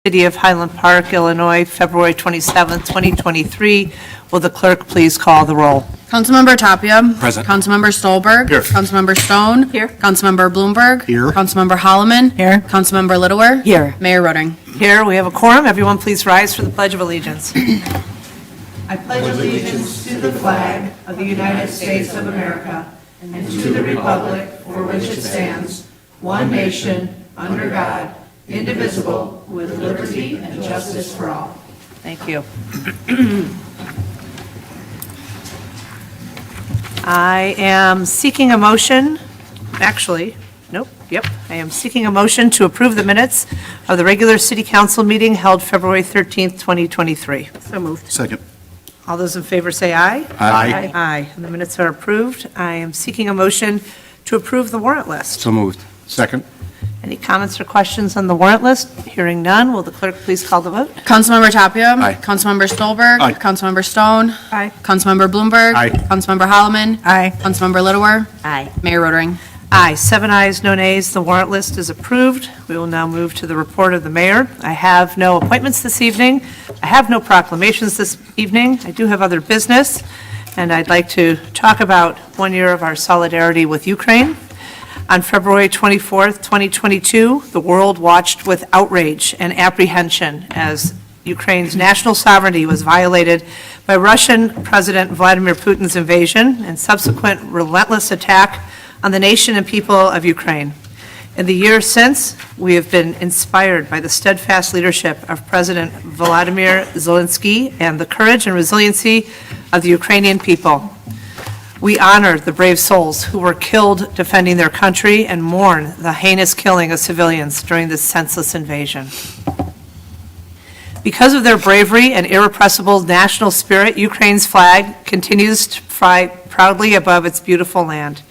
City of Highland Park, Illinois, February 27, 2023. Will the clerk please call the roll? Councilmember Tapia. Present. Councilmember Stolberg. Here. Councilmember Stone. Here. Councilmember Bloomberg. Here. Councilmember Holloman. Here. Councilmember Littlewer. Here. Mayor Roding. Here, we have a quorum. Everyone please rise for the Pledge of Allegiance. I pledge allegiance to the flag of the United States of America and to the republic for which it stands, one nation, under God, indivisible, with liberty and justice for all. Thank you. I am seeking a motion, I am seeking a motion to approve the minutes of the regular city council meeting held February 13th, 2023. So moved. Second. All those in favor say aye. Aye. Aye. And the minutes are approved. I am seeking a motion to approve the warrant list. So moved. Second. Any comments or questions on the warrant list? Hearing none, will the clerk please call the vote? Councilmember Tapia. Aye. Councilmember Stolberg. Aye. Councilmember Stone. Aye. Councilmember Bloomberg. Aye. Councilmember Holloman. Aye. Councilmember Littlewer. Aye. Mayor Roding. Aye. 7 ayes, no nays. The warrant list is approved. We will now move to the report of the mayor. I have no appointments this evening. I have no proclamations this evening. I do have other business, and I'd like to talk about 1 year of our solidarity with Ukraine. On February 24th, 2022, the world watched with outrage and apprehension as Ukraine's national sovereignty was violated by Russian President Vladimir Putin's invasion and subsequent relentless attack on the nation and people of Ukraine. In the years since, we have been inspired by the steadfast leadership of President Volodymyr Zelensky and the courage and resiliency of the Ukrainian people. We honor the brave souls who were killed defending their country and mourn the heinous killing of civilians during this senseless invasion. Because of their bravery and irrepressible national spirit, Ukraine's flag continues to fly proudly above its beautiful land.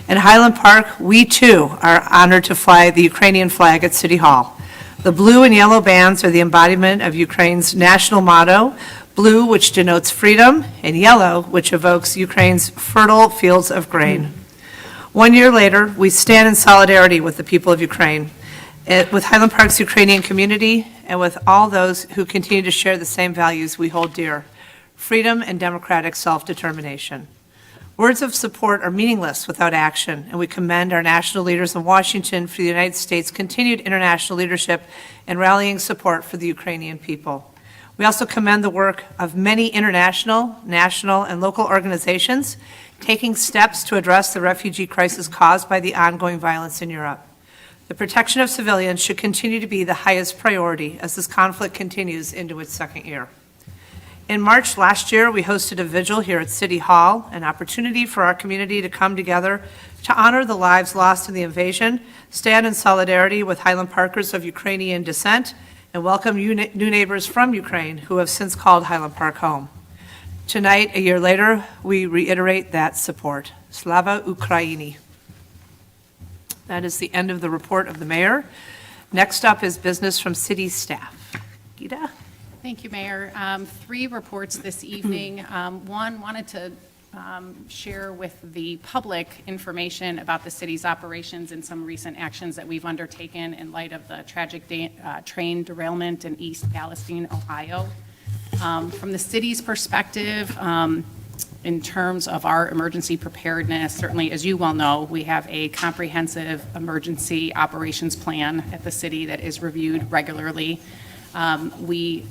In Highland Park, we too are honored to fly the Ukrainian flag at City Hall. The blue and yellow bands are the embodiment of Ukraine's national motto, blue, which denotes freedom, and yellow, which evokes Ukraine's fertile fields of grain. 1 year later, we stand in solidarity with the people of Ukraine, with Highland Park's Ukrainian community, and with all those who continue to share the same values we hold dear: freedom and democratic self-determination. Words of support are meaningless without action, and we commend our national leaders in Washington for the United States' continued international leadership and rallying support for the Ukrainian people. We also commend the work of many international, national, and local organizations taking steps to address the refugee crisis caused by the ongoing violence in Europe. The protection of civilians should continue to be the highest priority as this conflict continues into its second year. In March last year, we hosted a vigil here at City Hall, an opportunity for our community to come together to honor the lives lost in the invasion, stand in solidarity with Highland Parkers of Ukrainian descent, and welcome new neighbors from Ukraine who have since called Highland Park home. Tonight, a year later, we reiterate that support. Slava Ukraini. That is the end of the report of the mayor. Next up is business from city staff. Gita? Thank you, Mayor. 3 reports this evening. One, wanted to share with the public information about the city's operations and some recent actions that we've undertaken in light of the tragic train derailment in East Palestine, Ohio. From the city's perspective, in terms of our emergency preparedness, certainly, as you well know, we have a comprehensive emergency operations plan at the city that is reviewed regularly. We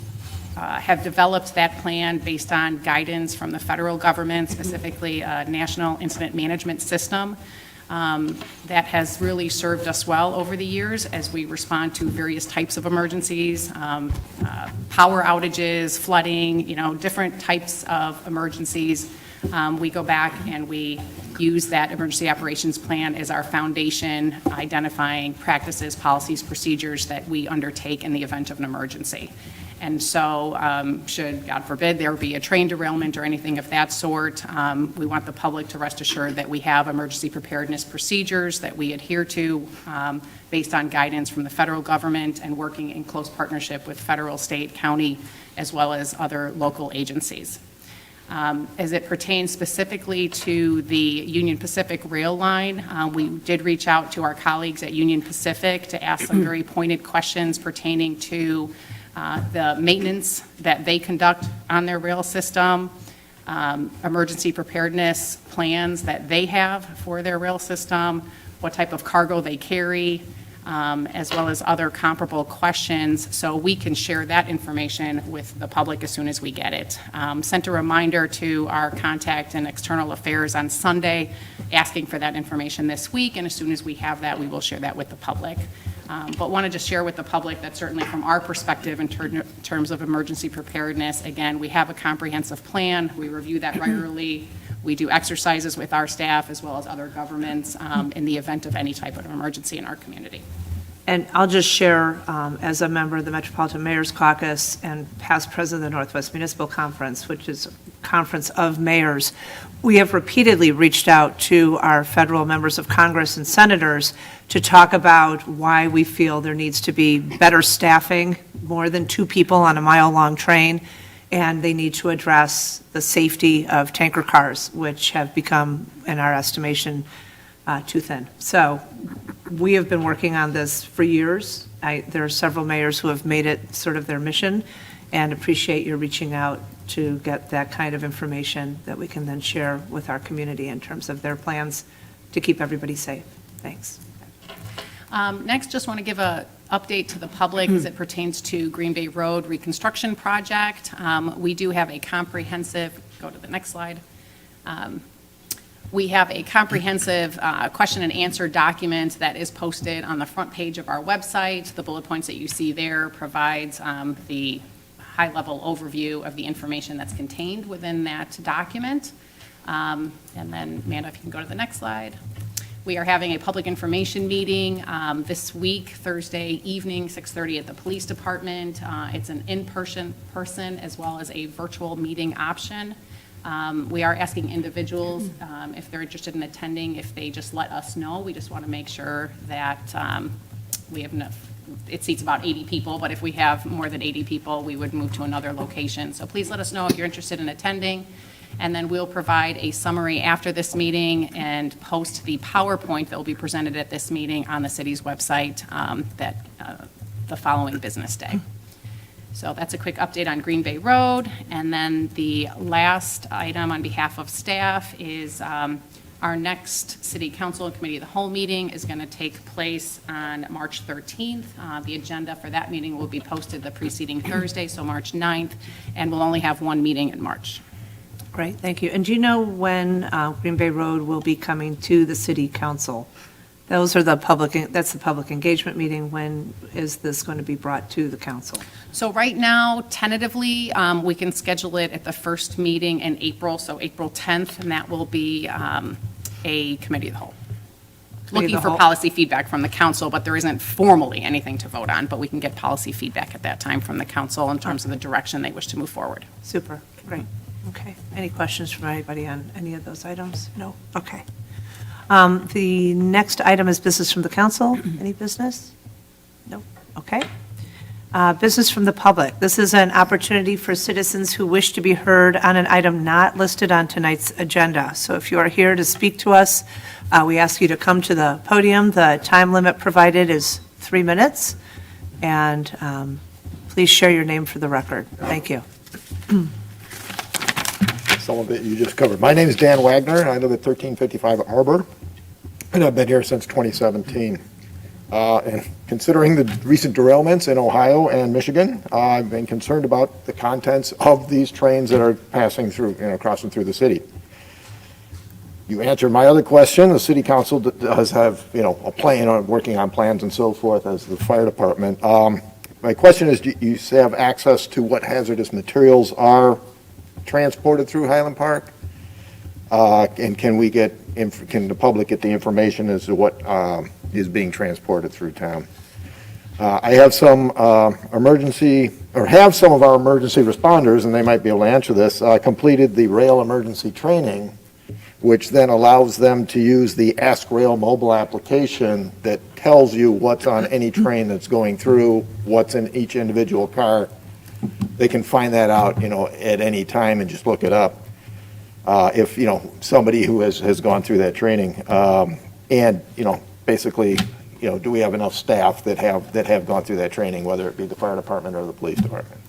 have developed that plan based on guidance from the federal government, specifically a National Incident Management System that has really served us well over the years as we respond to various types of emergencies, power outages, flooding, different types of emergencies. We go back and we use that emergency operations plan as our foundation, identifying practices, policies, procedures that we undertake in the event of an emergency. And so should, God forbid, there be a train derailment or anything of that sort, we want the public to rest assured that we have emergency preparedness procedures that we adhere to based on guidance from the federal government and working in close partnership with federal, state, county, as well as other local agencies. As it pertains specifically to the Union Pacific Rail Line, we did reach out to our colleagues at Union Pacific to ask some very pointed questions pertaining to the maintenance that they conduct on their rail system, emergency preparedness plans that they have for their rail system, what type of cargo they carry, as well as other comparable questions, so we can share that information with the public as soon as we get it. Sent a reminder to our contact and external affairs on Sunday, asking for that information this week, and as soon as we have that, we will share that with the public. But want to just share with the public that certainly from our perspective in terms of emergency preparedness, again, we have a comprehensive plan. We review that regularly. We do exercises with our staff as well as other governments in the event of any type of emergency in our community. And I'll just share, as a member of the Metropolitan Mayor's Caucus and past president of the Northwest Municipal Conference, which is a conference of mayors, we have repeatedly reached out to our federal members of Congress and senators to talk about why we feel there needs to be better staffing, more than 2 people on a mile-long train, and they need to address the safety of tanker cars, which have become, in our estimation, too thin. So we have been working on this for years. There are several mayors who have made it sort of their mission, and appreciate your reaching out to get that kind of information that we can then share with our community in terms of their plans to keep everybody safe. Thanks. Next, just want to give an update to the public as it pertains to Green Bay Road reconstruction project. We do have a comprehensive, go to the next slide. We have a comprehensive question and answer document that is posted on the front page of our website. The bullet points that you see there provides the high-level overview of the information that's contained within that document. And then, Amanda, if you can go to the next slide. We are having a public information meeting this week, Thursday evening, 6:30 at the police department. It's an in-person as well as a virtual meeting option. We are asking individuals if they're interested in attending, if they just let us know. We just want to make sure that we have enough. It seats about 80 people, but if we have more than 80 people, we would move to another location. So please let us know if you're interested in attending. And then we'll provide a summary after this meeting and post the PowerPoint that will be presented at this meeting on the city's website the following business day. So that's a quick update on Green Bay Road. And then the last item on behalf of staff is our next City Council and Committee of the Whole meeting is going to take place on March 13th. The agenda for that meeting will be posted the preceding Thursday, so March 9th, and we'll only have one meeting in March. Great, thank you. And do you know when Green Bay Road will be coming to the City Council? That's the public engagement meeting. When is this going to be brought to the council? So right now, tentatively, we can schedule it at the first meeting in April, so April 10th, and that will be a committee of the whole. Looking for policy feedback from the council, but there isn't formally anything to vote on, but we can get policy feedback at that time from the council in terms of the direction they wish to move forward. Super, great. Okay. Any questions from anybody on any of those items? No? Okay. The next item is business from the council. Any business? No? Okay. Business from the public. This is an opportunity for citizens who wish to be heard on an item not listed on tonight's agenda. So if you are here to speak to us, we ask you to come to the podium. The time limit provided is 3 minutes. And please share your name for the record. Thank you. Some of it you just covered. My name is Dan Wagner, and I live at 1355 Arbor, and I've been here since 2017. And considering the recent derailments in Ohio and Michigan, I've been concerned about the contents of these trains that are passing through, crossing through the city. You answered my other question. The city council does have, a plan on working on plans and so forth as the fire department. My question is, do you have access to what hazardous materials are transported through Highland Park? And can the public get the information as to what is being transported through town? I have some of our emergency responders, and they might be able to answer this, completed the rail emergency training, which then allows them to use the Ask Rail mobile application that tells you what's on any train that's going through, what's in each individual car. They can find that out, at any time and just look it up. if, somebody who has gone through that training, and, basically, do we have enough staff that have gone through that training, whether it be the fire department or the police department?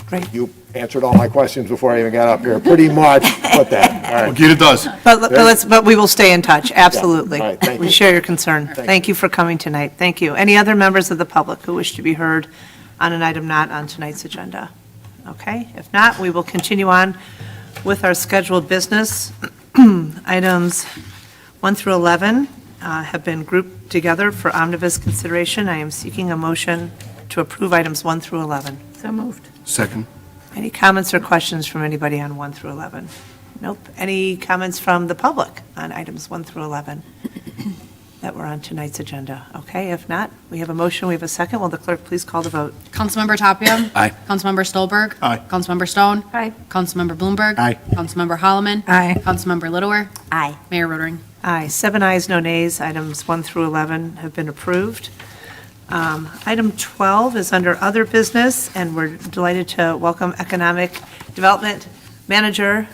Great. You answered all my questions before I even got up here, pretty much, but that, all right. Gita does. But we will stay in touch, absolutely. All right, thank We you. share your concern. Thank you for coming tonight. Thank you. Any other members of the public who wish to be heard on an item not on tonight's agenda? Okay, if not, we will continue on with our scheduled business. Items 1 through 11 have been grouped together for omnibus consideration. I am seeking a motion to approve items 1 through 11. So moved. Second. Any comments or questions from anybody on 1 through 11? Nope. Any comments from the public on items 1 through 11 that were on tonight's agenda? Okay, if not, we have a motion, we have a second. Will the clerk please call the vote? Councilmember Tapia. Aye. Councilmember Stolberg. Aye. Councilmember Stone. Aye. Councilmember Bloomberg. Aye. Councilmember Holloman. Aye. Councilmember Littlewer. Aye. Mayor Rotering. Aye, 7 ayes, no nays. Items 1 through 11 have been approved. Item 12 is under other business, and we're delighted to welcome Economic Development Manager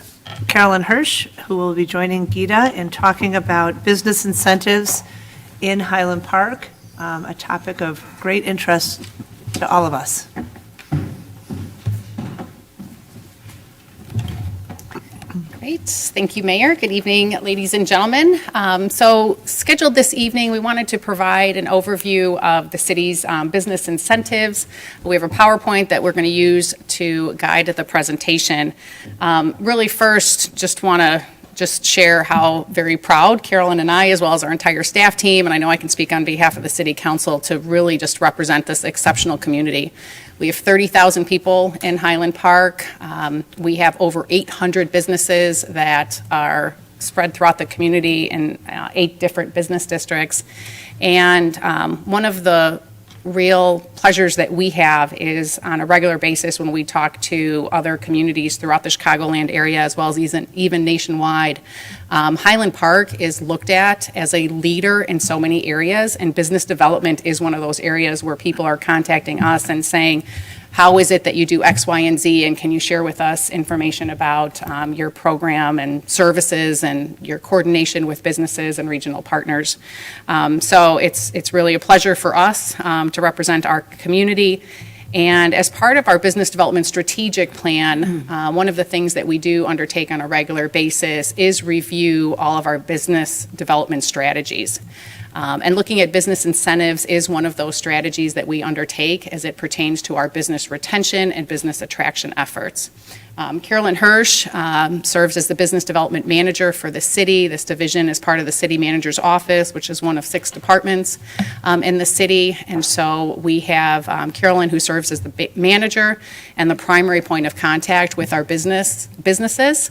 Carolyn Hirsch, who will be joining Gita in talking about business incentives in Highland Park, a topic of great interest to all of us. Great. Thank you, Mayor. Good evening, ladies and gentlemen. So scheduled this evening, we wanted to provide an overview of the city's business incentives. We have a PowerPoint that we're going to use to guide the presentation. Really first, just want to share how very proud Carolyn and I, as well as our entire staff team, and I know I can speak on behalf of the City Council, to really just represent this exceptional community. We have 30,000 people in Highland Park. We have over 800 businesses that are spread throughout the community in 8 different business districts. And one of the real pleasures that we have is on a regular basis when we talk to other communities throughout the Chicagoland area, as well as even nationwide. Highland Park is looked at as a leader in so many areas, and business development is one of those areas where people are contacting us and saying, how is it that you do X, Y, and Z, and can you share with us information about your program and services and your coordination with businesses and regional partners? So it's really a pleasure for us to represent our community. And as part of our business development strategic plan, one of the things that we do undertake on a regular basis is review all of our business development strategies. And looking at business incentives is one of those strategies that we undertake as it pertains to our business retention and business attraction efforts. Carolyn Hirsch serves as the business development manager for the city. This division is part of the city manager's office, which is one of 6 departments in the city. And so we have Carolyn, who serves as the manager and the primary point of contact with our businesses.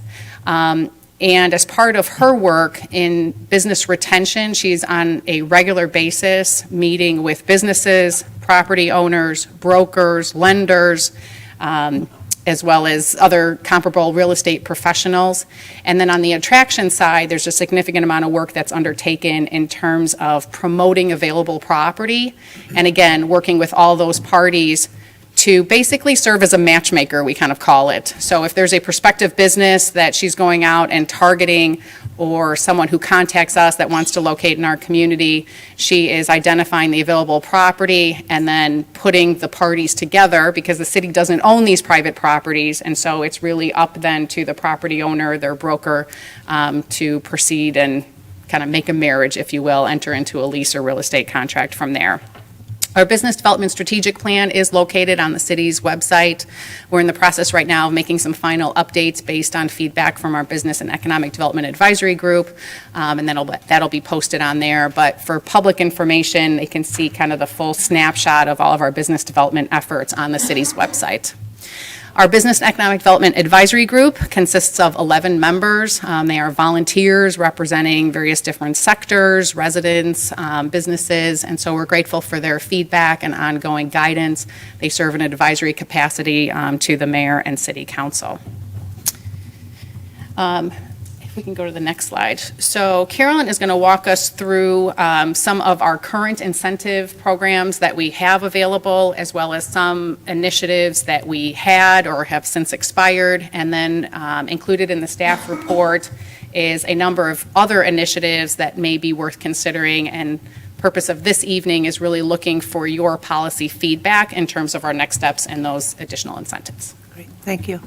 And as part of her work in business retention, she's on a regular basis meeting with businesses, property owners, brokers, lenders, as well as other comparable real estate professionals. And then on the attraction side, there's a significant amount of work that's undertaken in terms of promoting available property. And again, working with all those parties to basically serve as a matchmaker, we kind of call it. So if there's a prospective business that she's going out and targeting, or someone who contacts us that wants to locate in our community, she is identifying the available property and then putting the parties together, because the city doesn't own these private properties, and so it's really up then to the property owner, their broker, to proceed and kind of make a marriage, if you will, enter into a lease or real estate contract from there. Our business development strategic plan is located on the city's website. We're in the process right now of making some final updates based on feedback from our Business and Economic Development Advisory Group, and that'll be posted on there. But for public information, they can see kind of the full snapshot of all of our business development efforts on the city's website. Our Business and Economic Development Advisory Group consists of 11 members. They are volunteers representing various different sectors, residents, businesses, and so we're grateful for their feedback and ongoing guidance. They serve in an advisory capacity to the mayor and city council. If We can go to the next slide. So Carolyn is going to walk us through some of our current incentive programs that we have available, as well as some initiatives that we had or have since expired. And then included in the staff report is a number of other initiatives that may be worth considering. And purpose of this evening is really looking for your policy feedback in terms of our next steps and those additional incentives. Great, thank you.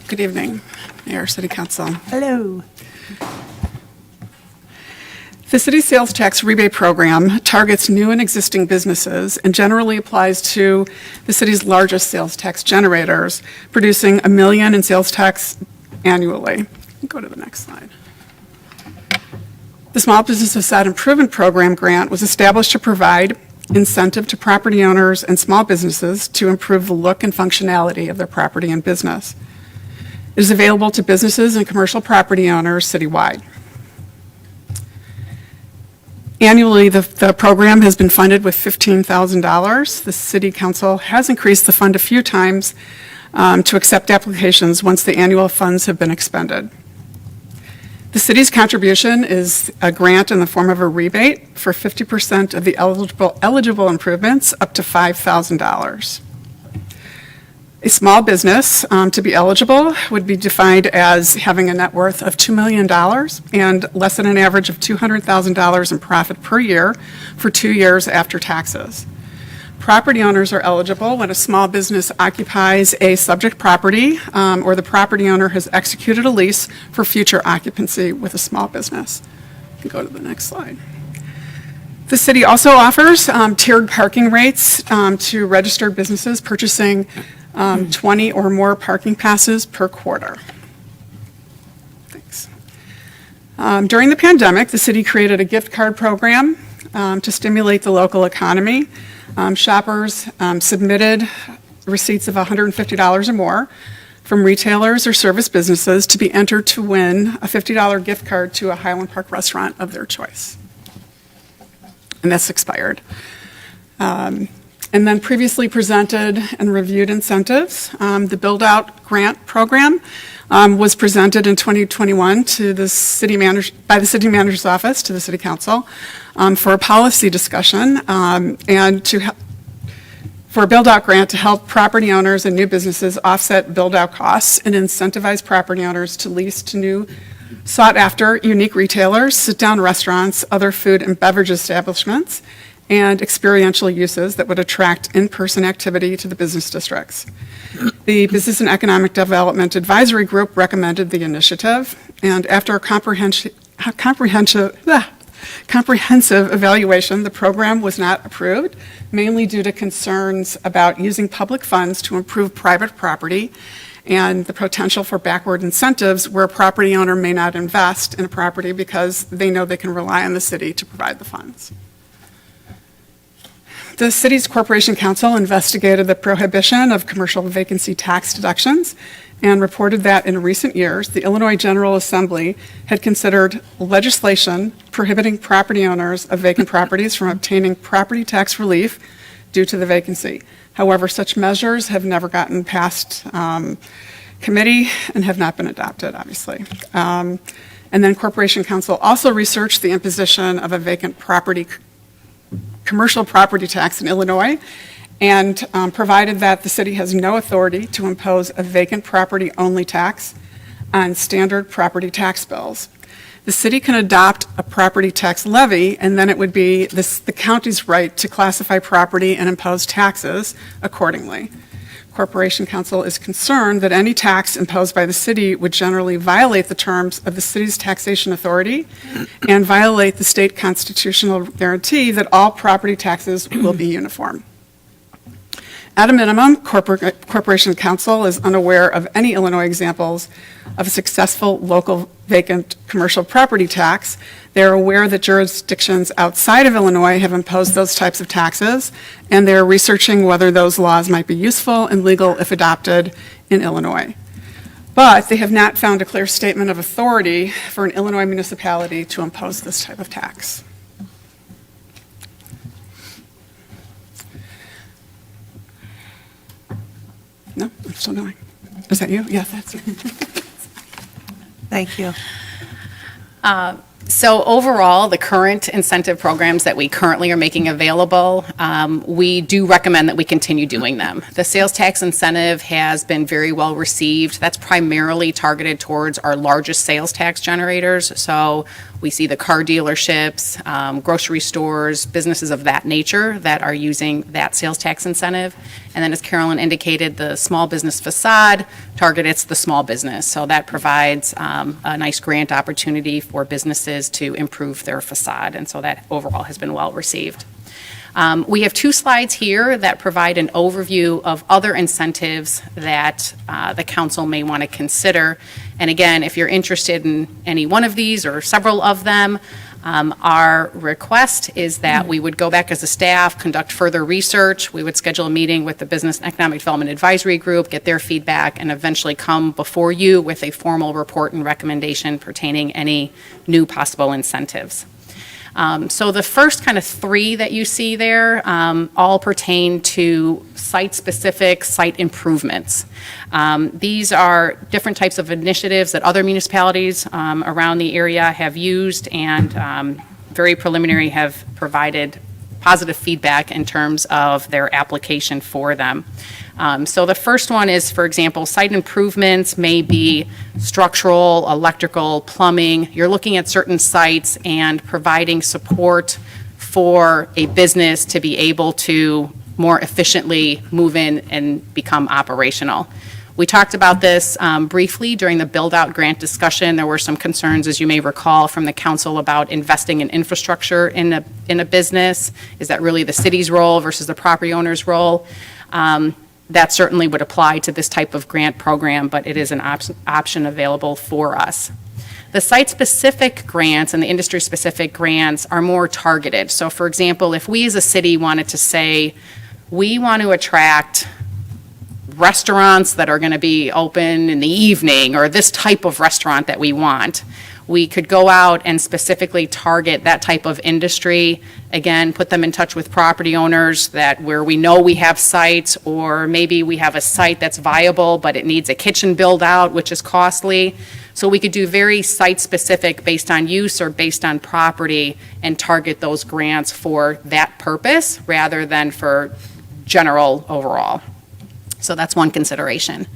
Good evening, Mayor, City Council. Hello. The city sales tax rebate program targets new and existing businesses and generally applies to the city's largest sales tax generators, producing $1 million in sales tax annually. Go to the next slide. The Small Business Facade Improvement Program grant was established to provide incentive to property owners and small businesses to improve the look and functionality of their property and business. It is available to businesses and commercial property owners citywide. Annually, the program has been funded with $15,000. The City Council has increased the fund a few times to accept applications once the annual funds have been expended. The city's contribution is a grant in the form of a rebate for 50% of the eligible improvements up to $5,000. A small business to be eligible would be defined as having a net worth of $2 million and less than an average of $200,000 in profit per year for 2 years after taxes. Property owners are eligible when a small business occupies a subject property or the property owner has executed a lease for future occupancy with a small business. You can go to the next slide. The city also offers tiered parking rates to registered businesses purchasing 20 or more parking passes per quarter. Thanks. During the pandemic, the city created a gift card program to stimulate the local economy. Shoppers submitted receipts of $150 or more from retailers or service businesses to be entered to win a $50 gift card to a Highland Park restaurant of their choice. And that's expired. And then previously presented and reviewed incentives. The Build-Out Grant Program was presented in 2021 to the city manager, by the city manager's office to the City Council for a policy discussion and for a build-out grant to help property owners and new businesses offset build-out costs and incentivize property owners to lease to new sought-after unique retailers, sit-down restaurants, other food and beverage establishments, and experiential uses that would attract in-person activity to the business districts. The Business and Economic Development Advisory Group recommended the initiative, and after a comprehensive evaluation, the program was not approved, mainly due to concerns about using public funds to improve private property and the potential for backward incentives where a property owner may not invest in a property because they know they can rely on the city to provide the funds. The city's Corporation Council investigated the prohibition of commercial vacancy tax deductions and reported that in recent years, the Illinois General Assembly had considered legislation prohibiting property owners of vacant properties from obtaining property tax relief due to the vacancy. However, such measures have never gotten past committee and have not been adopted, obviously. And then Corporation Council also researched the imposition of a vacant property commercial property tax in Illinois and provided that the city has no authority to impose a vacant property only tax on standard property tax bills. The city can adopt a property tax levy, and then it would be the county's right to classify property and impose taxes accordingly. Corporation Council is concerned that any tax imposed by the city would generally violate the terms of the city's taxation authority and violate the state constitutional guarantee that all property taxes will be uniform. At a minimum, Corporation Council is unaware of any Illinois examples of a successful local vacant commercial property tax. They're aware that jurisdictions outside of Illinois have imposed those types of taxes, and they're researching whether those laws might be useful and legal if adopted in Illinois. But they have not found a clear statement of authority for an Illinois municipality to impose this type of tax. No, I'm still going. Is that you? Yeah, that's it. Thank you. So overall, the current incentive programs that we currently are making available, we do recommend that we continue doing them. The sales tax incentive has been very well received. That's primarily targeted towards our largest sales tax generators. So we see the car dealerships, grocery stores, businesses of that nature that are using that sales tax incentive. And then as Carolyn indicated, the small business facade targets the small business. So that provides a nice grant opportunity for businesses to improve their facade. And so that overall has been well received. We have 2 slides here that provide an overview of other incentives that the council may want to consider. And again, if you're interested in any one of these or several of them, our request is that we would go back as a staff, conduct further research. We would schedule a meeting with the Business and Economic Development Advisory Group, get their feedback, and eventually come before you with a formal report and recommendation pertaining any new possible incentives. So the first kind of 3 that you see there all pertain to site-specific site improvements. These are different types of initiatives that other municipalities around the area have used and very preliminary have provided positive feedback in terms of their application for them. So the first one is, for example, site improvements may be structural, electrical, plumbing. You're looking at certain sites and providing support for a business to be able to more efficiently move in and become operational. We talked about this briefly during the build-out grant discussion. There were some concerns, as you may recall, from the council about investing in infrastructure in a business. Is that really the city's role versus the property owner's role? That certainly would apply to this type of grant program, but it is an option available for us. The site-specific grants and the industry-specific grants are more targeted. So for example, if we as a city wanted to say, we want to attract restaurants that are going to be open in the evening, or this type of restaurant that we want, we could go out and specifically target that type of industry. Again, put them in touch with property owners that where we know we have sites, or maybe we have a site that's viable, but it needs a kitchen build out, which is costly. So we could do very site-specific based on use or based on property and target those grants for that purpose rather than for general overall. So that's one consideration.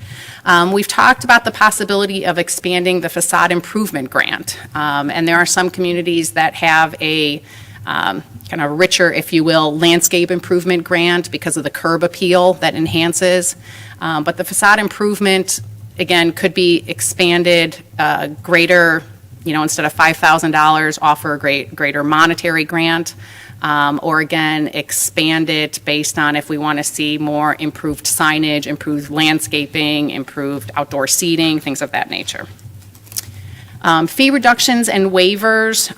We've talked about the possibility of expanding the facade improvement grant. And there are some communities that have a kind of richer, if you will, landscape improvement grant because of the curb appeal that enhances. But the facade improvement, again, could be expanded greater, instead of $5,000, offer a greater monetary grant. Or again, expand it based on if we want to see more improved signage, improved landscaping, improved outdoor seating, things of that nature. Fee reductions and waivers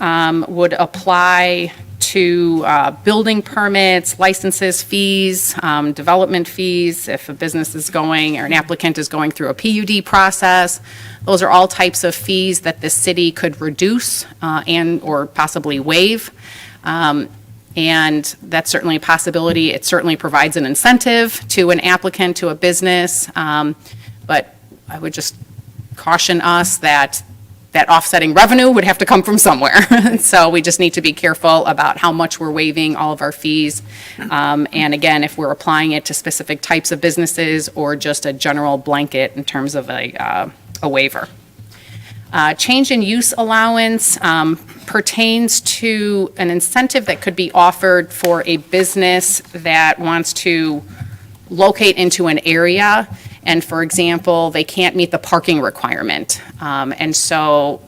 would apply to building permits, licenses, fees, development fees, if a business is going or an applicant is going through a PUD process. Those are all types of fees that the city could reduce and or possibly waive. And that's certainly a possibility. It certainly provides an incentive to an applicant, to a business. But I would just caution us that offsetting revenue would have to come from somewhere. So we just need to be careful about how much we're waiving all of our fees. And again, if we're applying it to specific types of businesses or just a general blanket in terms of a waiver. Change in use allowance pertains to an incentive that could be offered for a business that wants to locate into an area, and for example, they can't meet the parking requirement. And so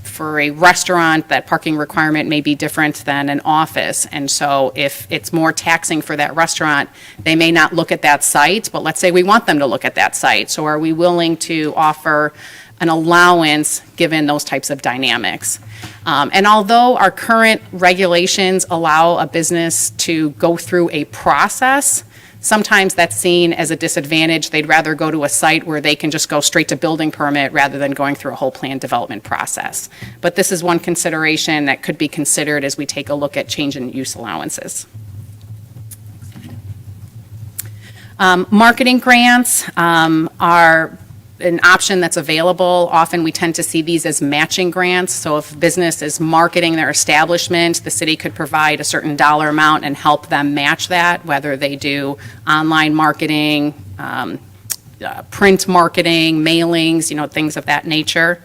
for a restaurant, that parking requirement may be different than an office. And so if it's more taxing for that restaurant, they may not look at that site, but let's say we want them to look at that site. So are we willing to offer an allowance given those types of dynamics? And although our current regulations allow a business to go through a process, sometimes that's seen as a disadvantage. They'd rather go to a site where they can just go straight to building permit rather than going through a whole plan development process. But this is one consideration that could be considered as we take a look at change in use allowances. Marketing grants are an option that's available. Often we tend to see these as matching grants. So if business is marketing their establishment, the city could provide a certain dollar amount and help them match that, whether they do online marketing, print marketing, mailings, things of that nature.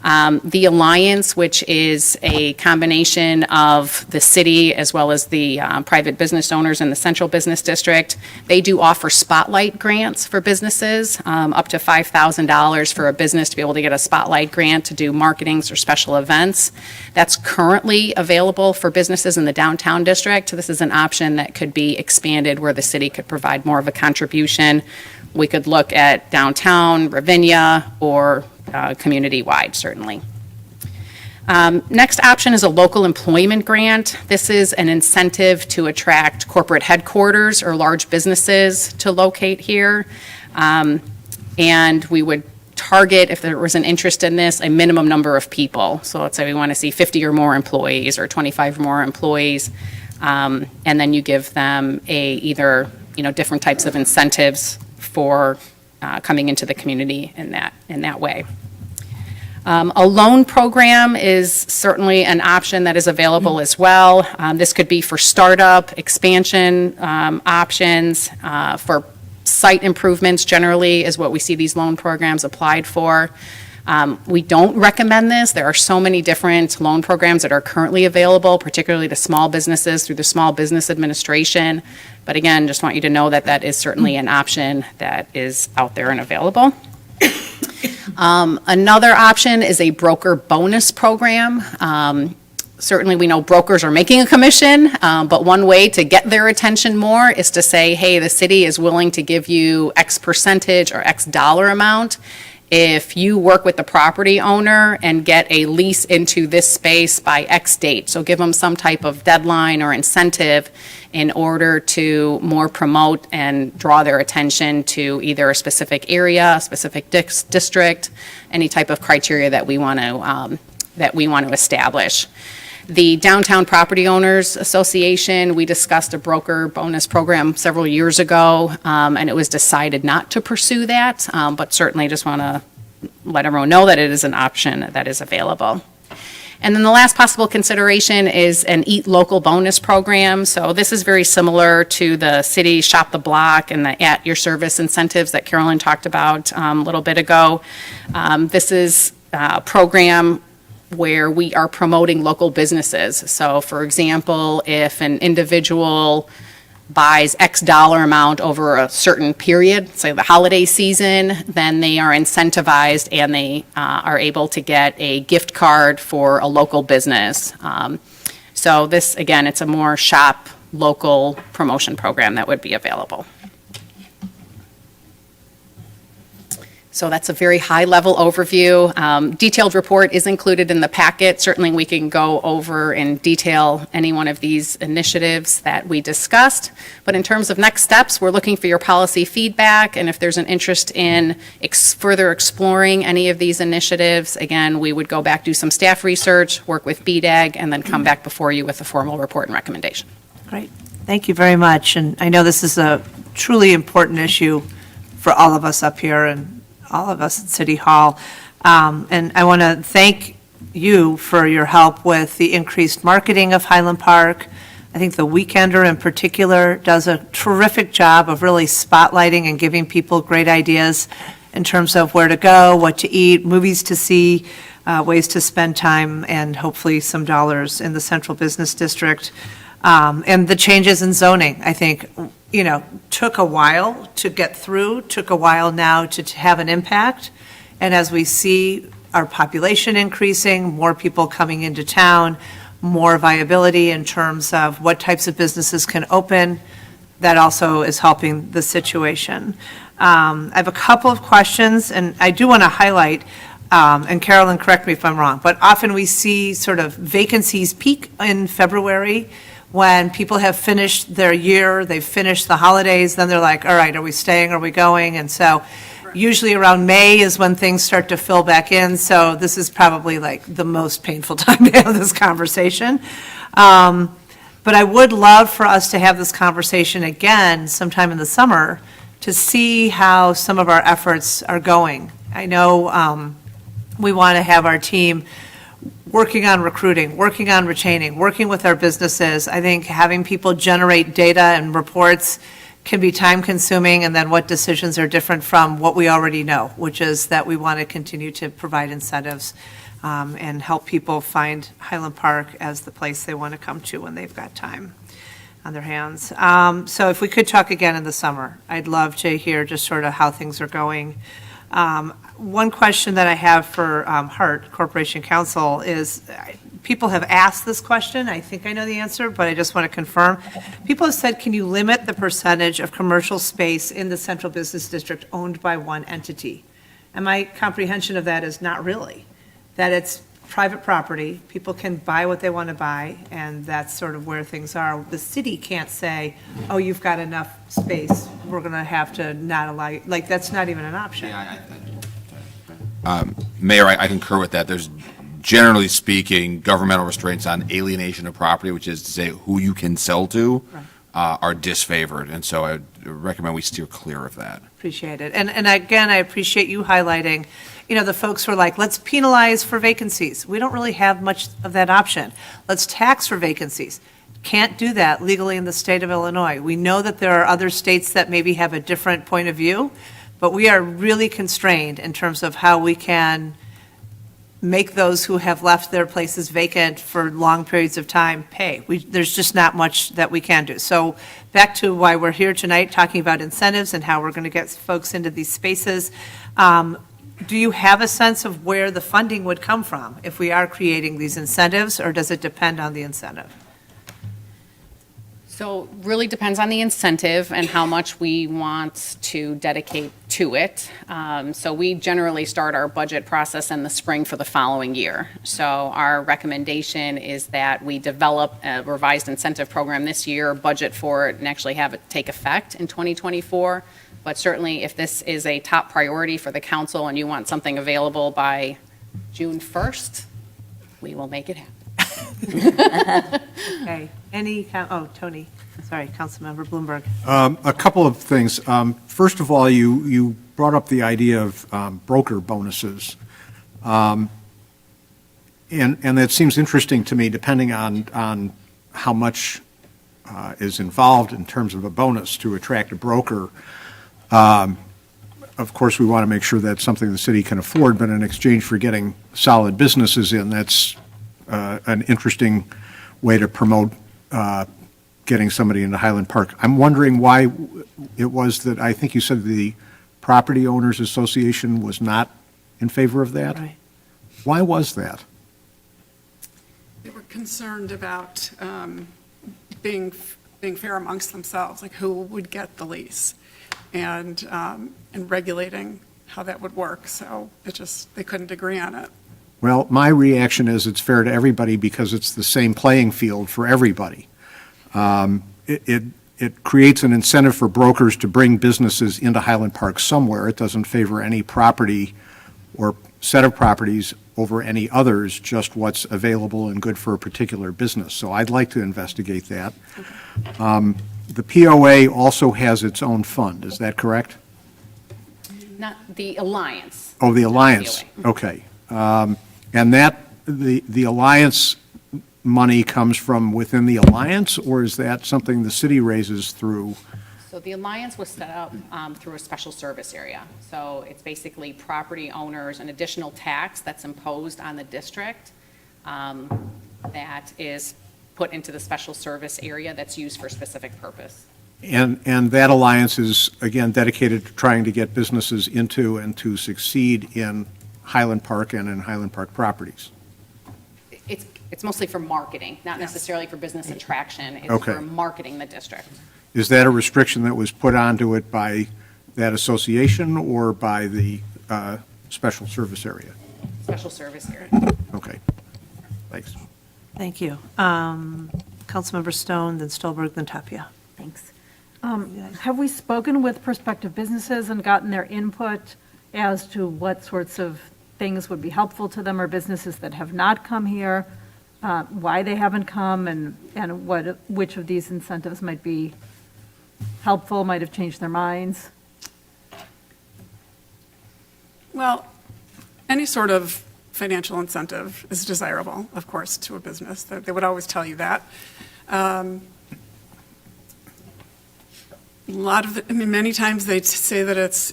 The Alliance, which is a combination of the city as well as the private business owners in the Central Business District, they do offer spotlight grants for businesses, up to $5,000 for a business to be able to get a spotlight grant to do marketings or special events. That's currently available for businesses in the downtown district. This is an option that could be expanded where the city could provide more of a contribution. We could look at downtown, Ravinia, or community-wide, certainly. Next option is a local employment grant. This is an incentive to attract corporate headquarters or large businesses to locate here. And we would target, if there was an interest in this, a minimum number of people. So let's say we want to see 50 or more employees or 25 or more employees. And then you give them either different types of incentives for coming into the community in that way. A loan program is certainly an option that is available as well. This could be for startup, expansion options, for site improvements generally is what we see these loan programs applied for. We don't recommend this. There are so many different loan programs that are currently available, particularly to small businesses through the Small Business Administration. But again, just want you to know that that is certainly an option that is out there and available. Another option is a broker bonus program. Certainly, we know brokers are making a commission, but one way to get their attention more is to say, hey, the city is willing to give you X percentage or X dollar amount if you work with the property owner and get a lease into this space by X date. So give them some type of deadline or incentive in order to more promote and draw their attention to either a specific area, a specific district, any type of criteria that we want to establish. The Downtown Property Owners Association, we discussed a broker bonus program several years ago, and it was decided not to pursue that, but certainly just want to let everyone know that it is an option that is available. And then the last possible consideration is an Eat Local bonus program. So this is very similar to the city Shop the Block and the At Your Service incentives that Carolyn talked about a little bit ago. This is a program where we are promoting local businesses. So for example, if an individual buys X dollar amount over a certain period, say the holiday season, then they are incentivized and they are able to get a gift card for a local business. So this, again, it's a more shop local promotion program that would be available. So that's a very high-level overview. Detailed report is included in the packet. Certainly, we can go over in detail any one of these initiatives that we discussed. But in terms of next steps, we're looking for your policy feedback, and if there's an interest in further exploring any of these initiatives, again, we would go back, do some staff research, work with BDAG, and then come back before you with a formal report and recommendation. Great. Thank you very much. And I know this is a truly important issue for all of us up here and all of us at City Hall. And I want to thank you for your help with the increased marketing of Highland Park. I think the Weekender in particular does a terrific job of really spotlighting and giving people great ideas in terms of where to go, what to eat, movies to see, ways to spend time, and hopefully some dollars in the Central Business District. And the changes in zoning, I think, took a while to get through, took a while now to have an impact. And as we see our population increasing, more people coming into town, more viability in terms of what types of businesses can open, that also is helping the situation. I have a couple of questions, and I do want to highlight, and Carolyn, correct me if I'm wrong, but often we see sort of vacancies peak in February when people have finished their year, they've finished the holidays, then they're like, all right, are we staying, are we going? And so usually around May is when things start to fill back in, so this is probably like the most painful time to have this conversation. But I would love for us to have this conversation again sometime in the summer to see how some of our efforts are going I know we want to have our team working on recruiting, working on retaining, working with our businesses. I think having people generate data and reports can be time-consuming, and then what decisions are different from what we already know, which is that we want to continue to provide incentives and help people find Highland Park as the place they want to come to when they've got time on their hands. So if we could talk again in the summer, I'd love to hear just sort of how things are going. One question that I have for Hart Corporation Council is, people have asked this question, I think I know the answer, but I just want to confirm. People have said, can you limit the percentage of commercial space in the central business district owned by one entity? And my comprehension of that is not really, that it's private property, people can buy what they want to buy, and that's sort of where things are. The city can't say, oh, you've got enough space, we're going to have to not allow you, like, that's not even an option. Mayor, I concur with that. There's, generally speaking, governmental restraints on alienation of property, which is to say who you can sell to, are disfavored. And so I would recommend we steer clear of that. Appreciate it. And again, I appreciate you highlighting, the folks who are like, let's penalize for vacancies. We don't really have much of that option. Let's tax for vacancies. Can't do that legally in the state of Illinois. We know that there are other states that maybe have a different point of view, but we are really constrained in terms of how we can make those who have left their places vacant for long periods of time pay. There's just not much that we can do. So back to why we're here tonight, talking about incentives and how we're going to get folks into these spaces. Do you have a sense of where the funding would come from if we are creating these incentives, or does it depend on the incentive? So really depends on the incentive and how much we want to dedicate to it. So we generally start our budget process in the spring for the following year. So our recommendation is that we develop a revised incentive program this year, budget for it, and actually have it take effect in 2024. But certainly if this is a top priority for the council and you want something available by June 1st, we will make it happen. Okay, Tony, sorry, Councilmember Bloomberg. A couple of things. First of all, you brought up the idea of broker bonuses. And that seems interesting to me, depending on how much is involved in terms of a bonus to attract a broker. Of course, we want to make sure that's something the city can afford, but in exchange for getting solid businesses in, that's an interesting way to promote getting somebody into Highland Park. I'm wondering why it was that, I think you said the Property Owners Association was not in favor of that? Right. Why was that? They were concerned about being fair amongst themselves, like who would get the lease, and regulating how that would work. So they couldn't agree on it. Well, my reaction is it's fair to everybody because it's the same playing field for everybody. It creates an incentive for brokers to bring businesses into Highland Park somewhere. It doesn't favor any property or set of properties over any others, just what's available and good for a particular business. So I'd like to investigate that. The POA also has its own fund, is that correct? Not the Alliance. Oh, the not Alliance, POA. okay. And that, the Alliance money comes from within the Alliance, or is that something the city raises through? So the Alliance was set up through a special service area. So it's basically property owners, an additional tax that's imposed on the district that is put into the special service area that's used for a specific purpose. And that Alliance is, again, dedicated to trying to get businesses into and to succeed in Highland Park and in Highland Park properties. It's mostly for marketing, not necessarily for business attraction. It's Okay. for marketing the district. Is that a restriction that was put onto it by that association or by the special service area? Special service area. Okay, thanks. Thank you. Councilmember Stone, then Stolberg, then Tapia. Thanks. Have we spoken with prospective businesses and gotten their input as to what sorts of things would be helpful to them, or businesses that have not come here, why they haven't come, and which of these incentives might be helpful, might have changed their minds? Well, any sort of financial incentive is desirable, of course, to a business. They would always tell you that. A lot of, many times they say that it's,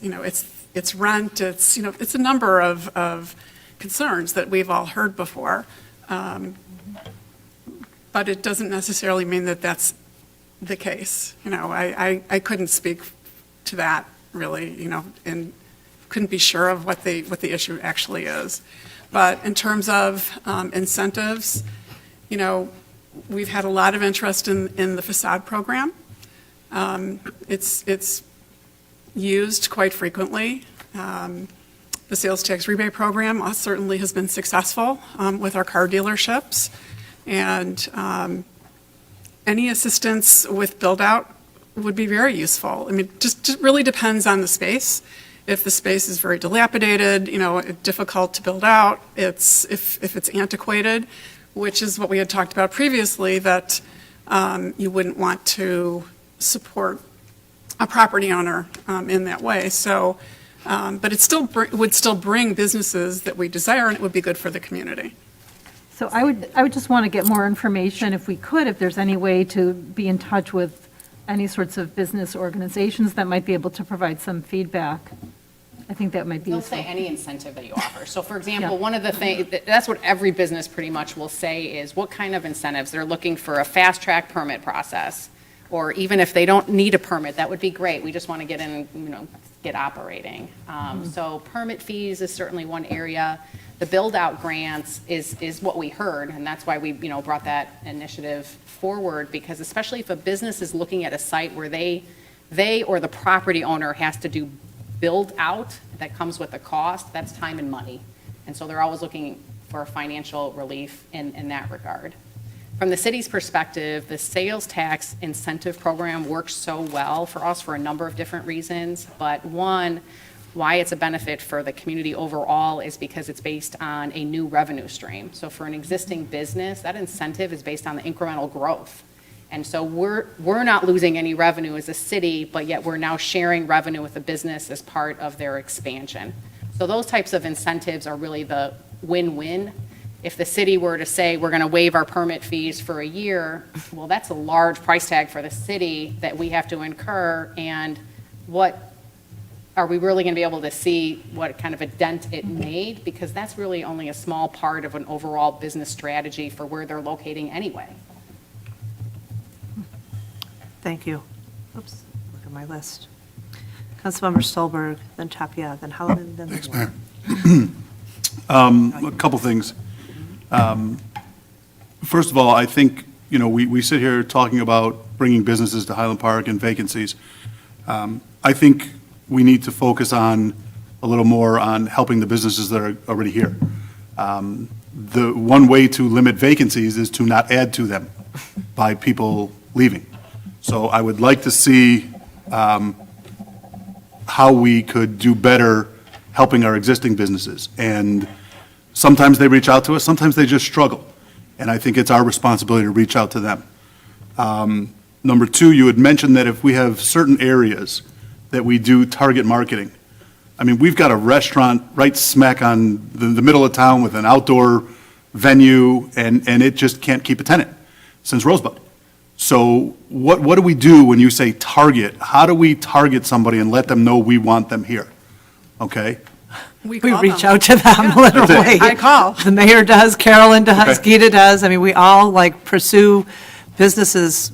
it's rent, it's, it's a number of concerns that we've all heard before. But it doesn't necessarily mean that that's the case. I couldn't speak to that really, and couldn't be sure of what the issue actually is. But in terms of incentives, we've had a lot of interest in the facade program. It's used quite frequently. The sales tax rebate program certainly has been successful with our car dealerships. And any assistance with build-out would be very useful. I mean, just really depends on the space. If the space is very dilapidated, difficult to build out, if it's antiquated, which is what we had talked about previously, that you wouldn't want to support a property owner in that way. So, but it still would still bring businesses that we desire, and it would be good for the community. So I would just want to get more information, if we could, if there's any way to be in touch with any sorts of business organizations that might be able to provide some feedback. I think that might be They'll useful. say any incentive that you offer. So for example, Yeah. one of the things, that's what every business pretty much will say is what kind of incentives. They're looking for a fast-track permit process, or even if they don't need a permit, that would be great. We just want to get in, get operating. So permit fees is certainly one area. The build-out grants is what we heard, and that's why we, brought that initiative forward, because especially if a business is looking at a site where they or the property owner has to do build out, that comes with a cost, that's time and money. And so they're always looking for financial relief in that regard. From the city's perspective, the sales tax incentive program works so well for us for a number of different reasons, but one, why it's a benefit for the community overall is because it's based on a new revenue stream. So for an existing business, that incentive is based on the incremental growth. And so we're not losing any revenue as a city, but yet we're now sharing revenue with the business as part of their expansion. So those types of incentives are really the win-win. If the city were to say, we're going to waive our permit fees for a year, well, that's a large price tag for the city that we have to incur. And what are we really going to be able to see what kind of a dent it made? Because that's really only a small part of an overall business strategy for where they're locating anyway. Thank you. Oops, look at my list. Councilmember Stolberg, then Tapia, then Holloman, then the A couple things. First of all, I think, we sit here talking about bringing businesses to Highland Park and vacancies. I think we need to focus on a little more on helping the businesses that are already here. The one way to limit vacancies is to not add to them by people leaving. So I would like to see how we could do better helping our existing businesses. And sometimes they reach out to us, sometimes they just struggle. And I think it's our responsibility to reach out to them. Number two, you had mentioned that if we have certain areas that we do target marketing. I mean, we've got a restaurant right smack on the middle of town with an outdoor venue, and it just can't keep a tenant since Rosebud. So what do we do when you say target? How do we target somebody and let them know we want them here? Okay? We call reach them. out to them, literally. I call. The mayor does, Carolyn does, Okay. Gita does. I mean, we all pursue businesses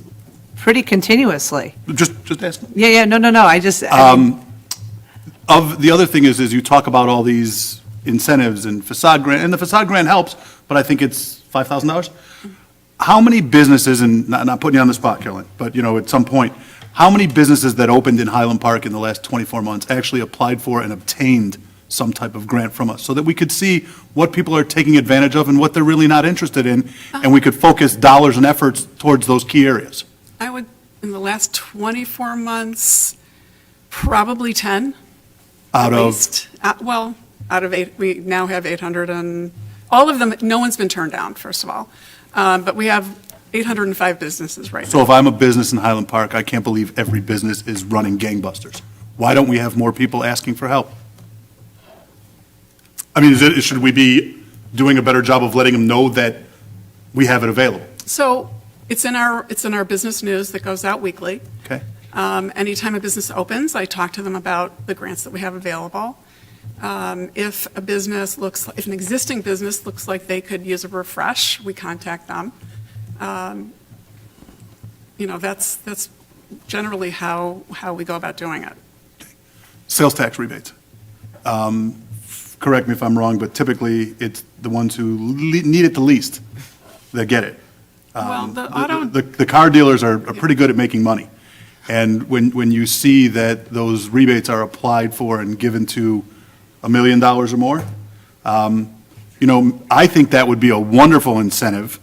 pretty continuously. Just ask. Yeah, no, I just, Of the other thing is you talk about all these incentives and facade grant, and the facade grant helps, but I think it's $5,000. How many businesses, and not putting you on the spot, Carolyn, but at some point, how many businesses that opened in Highland Park in the last 24 months actually applied for and obtained some type of grant from us, so that we could see what people are taking advantage of and what they're really not interested in, and we could focus dollars and efforts towards those key areas? I would, in the last 24 months, probably 10. Out At of, least. Out of 8, we now have 800, and all of them, no one's been turned down, first of all. But we have 805 businesses right now. so if I'm a business in Highland Park, I can't believe every business is running gangbusters. Why don't we have more people asking for help? I mean, should we be doing a better job of letting them know that we have it available? So it's in our business news that goes out weekly. Okay? Anytime a business opens, I talk to them about the grants that we have available. If an existing business looks like they could use a refresh, we contact them. That's generally how we go about doing it. Sales tax rebates. Correct me if I'm wrong, but typically it's the ones who need it the least that get it. Well, the auto, The car dealers are pretty good at making money. And when you see that those rebates are applied for and given to $1 million or more, I think that would be a wonderful incentive.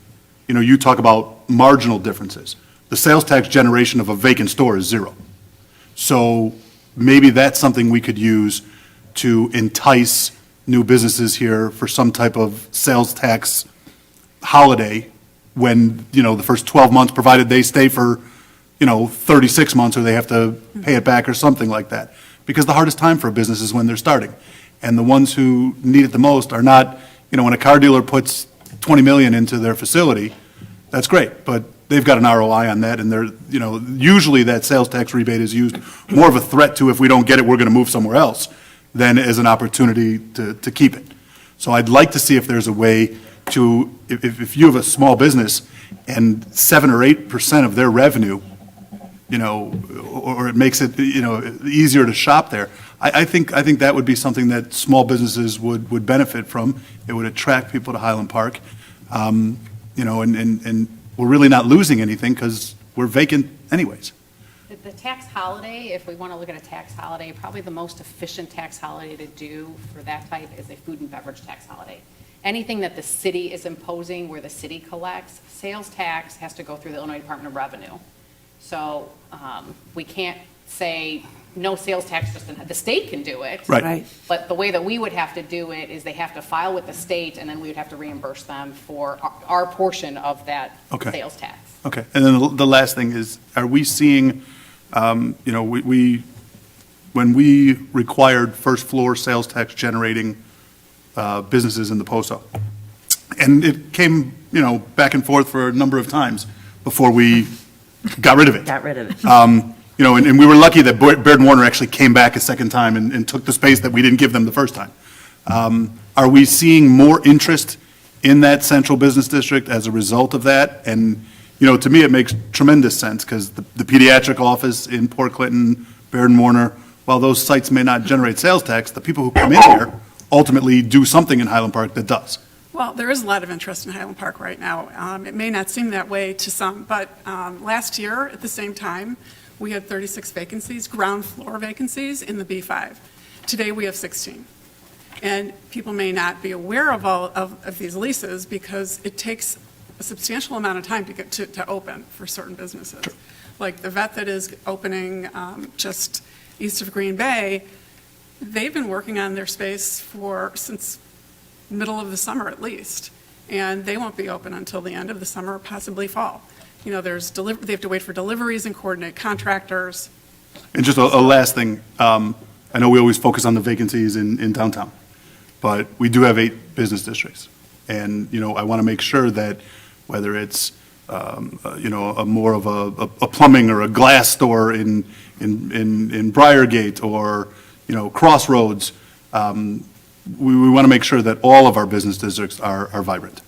You talk about marginal differences. The sales tax generation of a vacant store is zero. So maybe that's something we could use to entice new businesses here for some type of sales tax holiday when, the first 12 months, provided they stay for, 36 months or they have to pay it back or something like that. Because the hardest time for a business is when they're starting. And the ones who need it the most are not, when a car dealer puts 20 million into their facility, that's great, but they've got an ROI on that, and they're, usually that sales tax rebate is used more of a threat to, if we don't get it, we're going to move somewhere else, than as an opportunity to keep it. So I'd like to see if there's a way to, if you have a small business and 7 or 8% of their revenue, or it makes it, easier to shop there, I think that would be something that small businesses would benefit from. It would attract people to Highland Park, and we're really not losing anything because we're vacant anyways. The tax holiday, if we want to look at a tax holiday, probably the most efficient tax holiday to do for that type is a food and beverage tax holiday. Anything that the city is imposing where the city collects, sales tax has to go through the Illinois Department of Revenue. So we can't say no sales tax, the state can do it. Right. But the way that we would have to do it is they have to file with the state, and then we would have to reimburse them for our portion of that Okay. sales tax. Okay, and then the last thing is, are we seeing, when we required first floor sales tax generating businesses in the post office, and it came, back and forth for a number of times before we got rid of it. Got rid of it. And we were lucky that Baird and Warner actually came back a second time and took the space that we didn't give them the first time. Are we seeing more interest in that central business district as a result of that? And, to me, it makes tremendous sense because the pediatric office in Port Clinton, Baird and Warner, while those sites may not generate sales tax, the people who come in here ultimately do something in Highland Park that does. well, there is a lot of interest in Highland Park right now. It may not seem that way to some, but last year, at the same time, we had 36 vacancies, ground floor vacancies in the B5. Today, we have 16. And people may not be aware of all of these leases because it takes a substantial amount of time to get to open for certain businesses. Sure. Like the vet that is opening just east of Green Bay, they've been working on their space since middle of the summer at least, and they won't be open until the end of the summer, possibly fall. They have to wait for deliveries and coordinate contractors. And just a last thing, I know we always focus on the vacancies in downtown, but we do have 8 business districts. And, I want to make sure that whether it's, a more of a plumbing or a glass store in Briargate or, Crossroads, we want to make sure that all of our business districts are vibrant.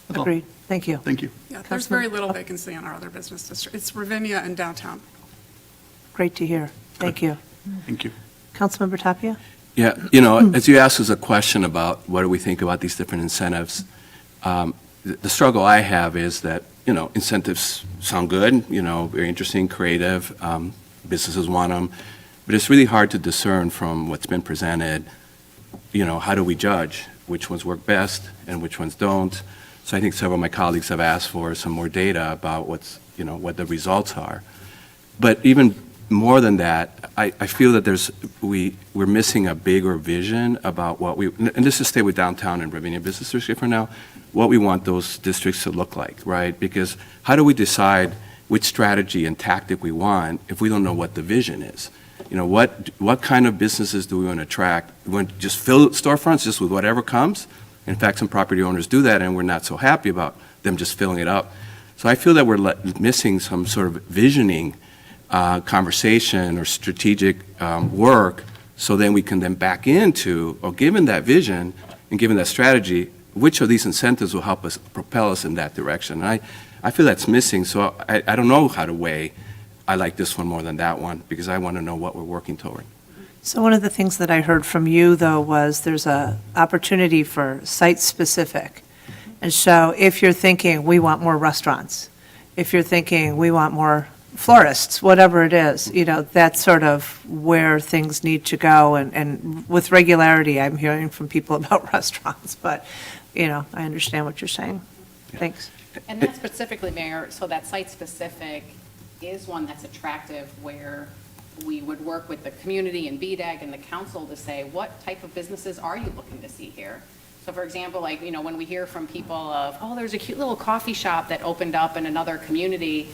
That's all. Agreed. Thank you. Thank you. Yeah, there's very little vacancy in our other business district. It's Ravinia and downtown. Great to hear. Thank you. Thank you. Councilmember Tapia? Yeah, as you asked us a question about what do we think about these different incentives, the struggle I have is that, incentives sound good, very interesting, creative, businesses want them, but it's really hard to discern from what's been presented, how do we judge which ones work best and which ones don't? So I think several of my colleagues have asked for some more data about what the results are. But even more than that, I feel that we're missing a bigger vision about what and just to stay with downtown and Ravinia Business District for now, what we want those districts to look like, right? Because how do we decide which strategy and tactic we want if we don't know what the vision is? what kind of businesses do we want to attract? We want to just fill storefronts just with whatever comes? In fact, some property owners do that, and we're not so happy about them just filling it up. So I feel that we're missing some sort of visioning conversation or strategic work, so then we can then back into, or given that vision and given that strategy, which of these incentives will help us propel us in that direction? And I feel that's missing, so I don't know how to weigh, I like this one more than that one, because I want to know what we're working toward. So one of the things that I heard from you, though, was there's a opportunity for site-specific. And so if you're thinking, we want more restaurants, if you're thinking, we want more florists, whatever it is, that's sort of where things need to go. And with regularity, I'm hearing from people about restaurants, but, I understand what you're saying. Thanks. And that specifically, Mayor, so that site-specific is one that's attractive where we would work with the community and BDAG and the council to say, what type of businesses are you looking to see here? So for example, like, when we hear from people of, oh, there's a cute little coffee shop that opened up in another community,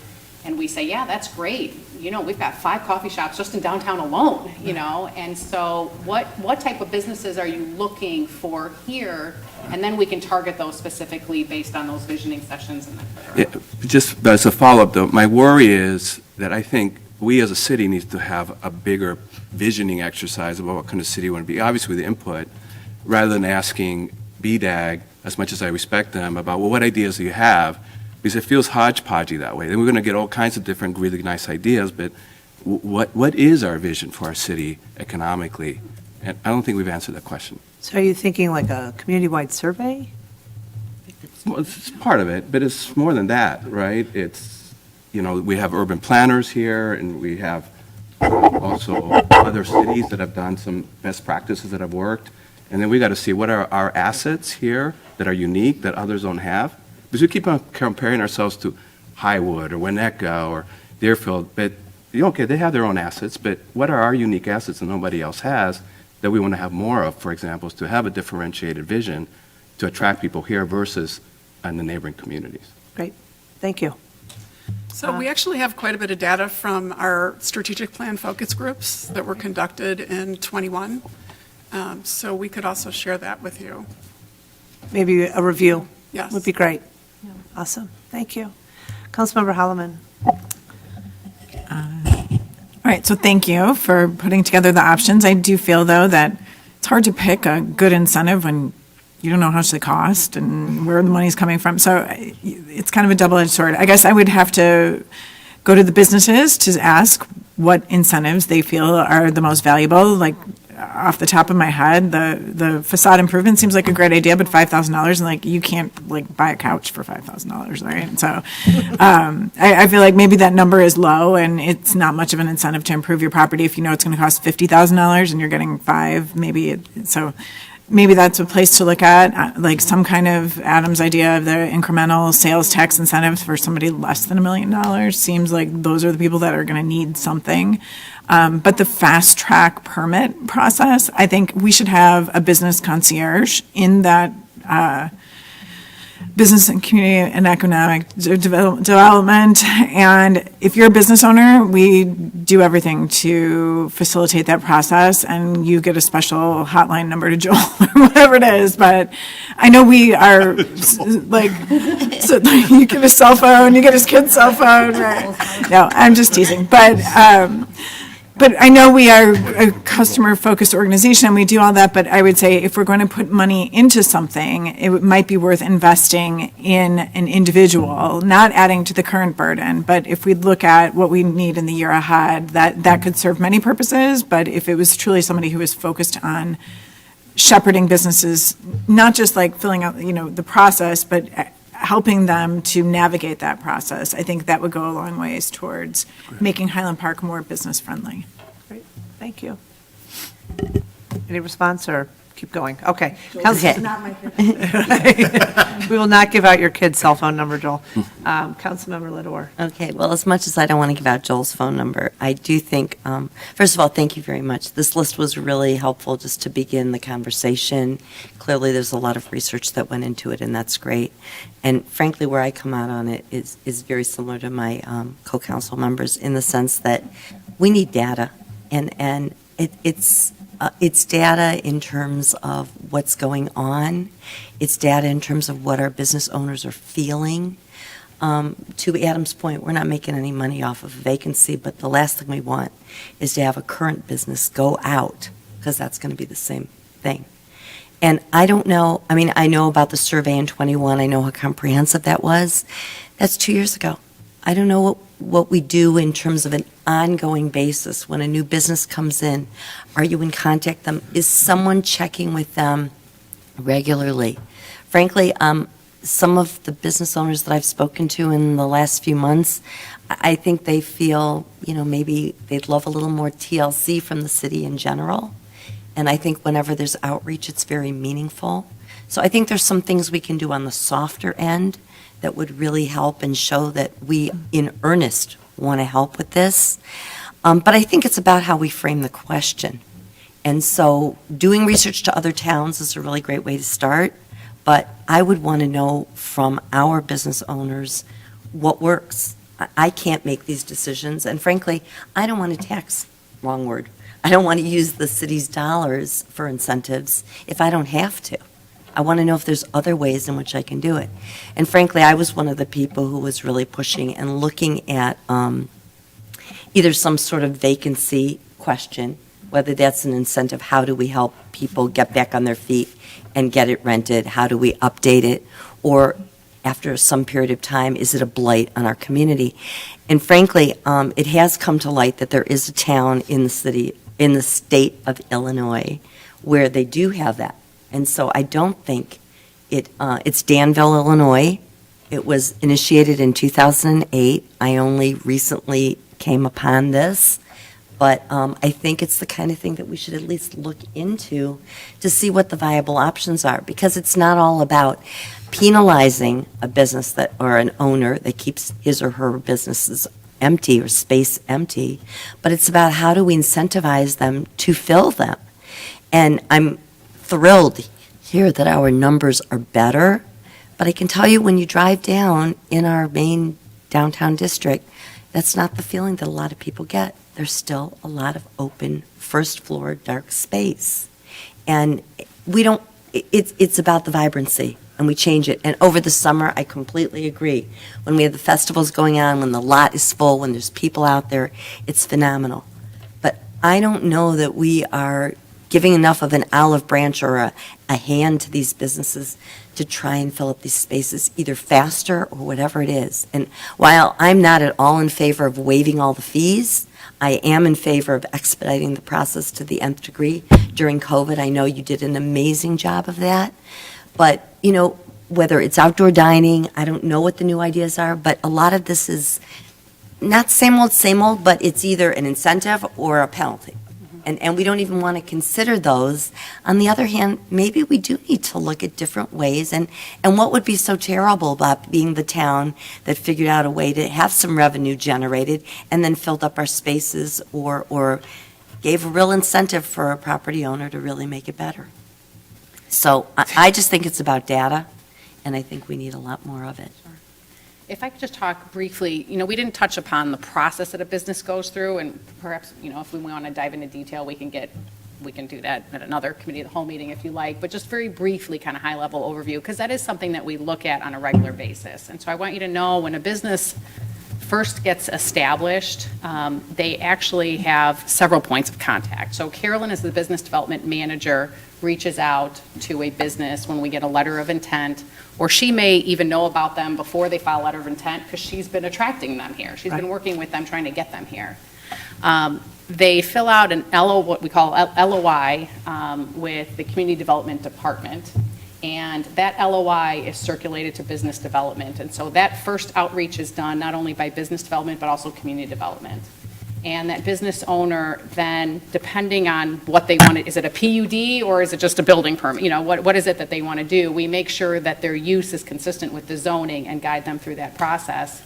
and we say, yeah, that's great. We've got 5 coffee shops just in downtown alone, and so what type of businesses are you looking for here? And then we can target those specifically based on those visioning sessions. Just as a follow-up, though, my worry is that I think we as a city need to have a bigger visioning exercise about what kind of city we want to be, obviously with input, rather than asking BDAG, as much as I respect them, about, well, what ideas do you have? Because it feels hodgepodgey that way. Then we're going to get all kinds of different really nice ideas, but what is our vision for our city economically? And I don't think we've answered that question. So are you thinking like a community-wide survey? Well, it's part of it, but it's more than that, right? It's, we have urban planners here, and we have also other cities that have done some best practices that have worked. And then we got to see what are our assets here that are unique that others don't have. Because we keep on comparing ourselves to Highwood or Winnetka or Deerfield, but, they have their own assets, but what are our unique assets that nobody else has that we want to have more of, for example, is to have a differentiated vision to attract people here versus in the neighboring communities. Great, thank you. So we actually have quite a bit of data from our strategic plan focus groups that were conducted in '21. So we could also share that with you. Maybe a review. Yes. Would be great. Awesome, thank you. Councilmember Holloman. All right, so thank you for putting together the options. I do feel, though, that it's hard to pick a good incentive when you don't know how much they cost and where the money's coming from. So it's kind of a double-edged sword. I guess I would have to go to the businesses to ask what incentives they feel are the most valuable. Like, off the top of my head, the facade improvement seems like a great idea, but $5,000, and you can't buy a couch for $5,000, right? So I feel like maybe that number is low, and it's not much of an incentive to improve your property if you know it's going to cost $50,000 and you're getting $5,000. So maybe that's a place to look at, like some kind of Adam's idea of the incremental sales tax incentives for somebody less than $1 million. Seems like those are the people that are going to need something. But the fast track permit process, I think we should have a business concierge in that business and community and economic development. And if you're a business owner, we do everything to facilitate that process, and you get a special hotline number to Joel or whatever it is. But I know we are so you get a cell phone, you get his kid's cell phone. Right? No, I'm just teasing. But I know we are a customer-focused organization, and we do all that, but I would say if we're going to put money into something, it might be worth investing in an individual, not adding to the current burden. But if we look at what we need in the year ahead, that could serve many purposes. But if it was truly somebody who was focused on shepherding businesses, not just filling out, the process, but helping them to navigate that process, I think that would go a long ways towards making Highland Park more business-friendly. Great, thank you. Any response or keep going? Okay. We will not give out your kid's cell phone number, Joel. Councilmember Lidor. Okay, well, as much as I don't want to give out Joel's phone number, I do think, first of all, thank you very much. This list was really helpful just to begin the conversation. Clearly, there's a lot of research that went into it, and that's great. And frankly, where I come out on it is very similar to my co-council members in the sense that we need data. And it's data in terms of what's going on. It's data in terms of what our business owners are feeling. To Adam's point, we're not making any money off of a vacancy, but the last thing we want is to have a current business go out, because that's going to be the same thing. And I don't know, I mean, I know about the survey in '21, I know how comprehensive that was. That's 2 years ago. I don't know what we do in terms of an ongoing basis when a new business comes in. Are you in contact with them? Is someone checking with them regularly? Frankly, some of the business owners that I've spoken to in the last few months, I think they feel, maybe they'd love a little more TLC from the city in general. And I think whenever there's outreach, it's very meaningful. So I think there's some things we can do on the softer end that would really help and show that we, in earnest, want to help with this. But I think it's about how we frame the question. And so doing research to other towns is a really great way to start. But I would want to know from our business owners what works. I can't make these decisions. And frankly, I don't want to tax, wrong word. I don't want to use the city's dollars for incentives if I don't have to. I want to know if there's other ways in which I can do it. And frankly, I was one of the people who was really pushing and looking at either some sort of vacancy question, whether that's an incentive, how do we help people get back on their feet and get it rented? How do we update it? Or after some period of time, is it a blight on our community? And frankly, it has come to light that there is a town in the state of Illinois where they do have that. And so I don't think it's Danville, Illinois. It was initiated in 2008. I only recently came upon this. But I think it's the kind of thing that we should at least look into to see what the viable options are, because it's not all about penalizing a business or an owner that keeps his or her businesses empty or space empty, but it's about how do we incentivize them to fill them. And I'm thrilled here that our numbers are better, but I can tell you when you drive down in our main downtown district, that's not the feeling that a lot of people get. There's still a lot of open first floor dark space. And it's about the vibrancy, and we change it. And over the summer, I completely agree. When we have the festivals going on, when the lot is full, when there's people out there, it's phenomenal. But I don't know that we are giving enough of an olive branch or a hand to these businesses to try and fill up these spaces either faster or whatever it is. And while I'm not at all in favor of waiving all the fees, I am in favor of expediting the process to the nth degree. During COVID, I know you did an amazing job of that. But, whether it's outdoor dining, I don't know what the new ideas are, but a lot of this is not same old, but it's either an incentive or a penalty. And we don't even want to consider those. On the other hand, maybe we do need to look at different ways. And what would be so terrible about being the town that figured out a way to have some revenue generated and then filled up our spaces or gave a real incentive for a property owner to really make it better? So I just think it's about data, and I think we need a lot more of it. If I could just talk briefly, we didn't touch upon the process that a business goes through, and perhaps, if we want to dive into detail, we can do that at another committee of the whole meeting if you like, but just very briefly, kind of high-level overview, because that is something that we look at on a regular basis. And so I want you to know when a business first gets established, they actually have several points of contact. So Carolyn, as the business development manager, reaches out to a business when we get a letter of intent, or she may even know about them before they file a letter of intent because she's been attracting them here. She's been working with them, trying to get them here. They fill out an what we call LOI with the Community Development Department, and that LOI is circulated to business development. And so that first outreach is done not only by business development, but also community development. And that business owner then, depending on what they want, is it a PUD or is it just a building permit? What is it that they want to do? We make sure that their use is consistent with the zoning and guide them through that process.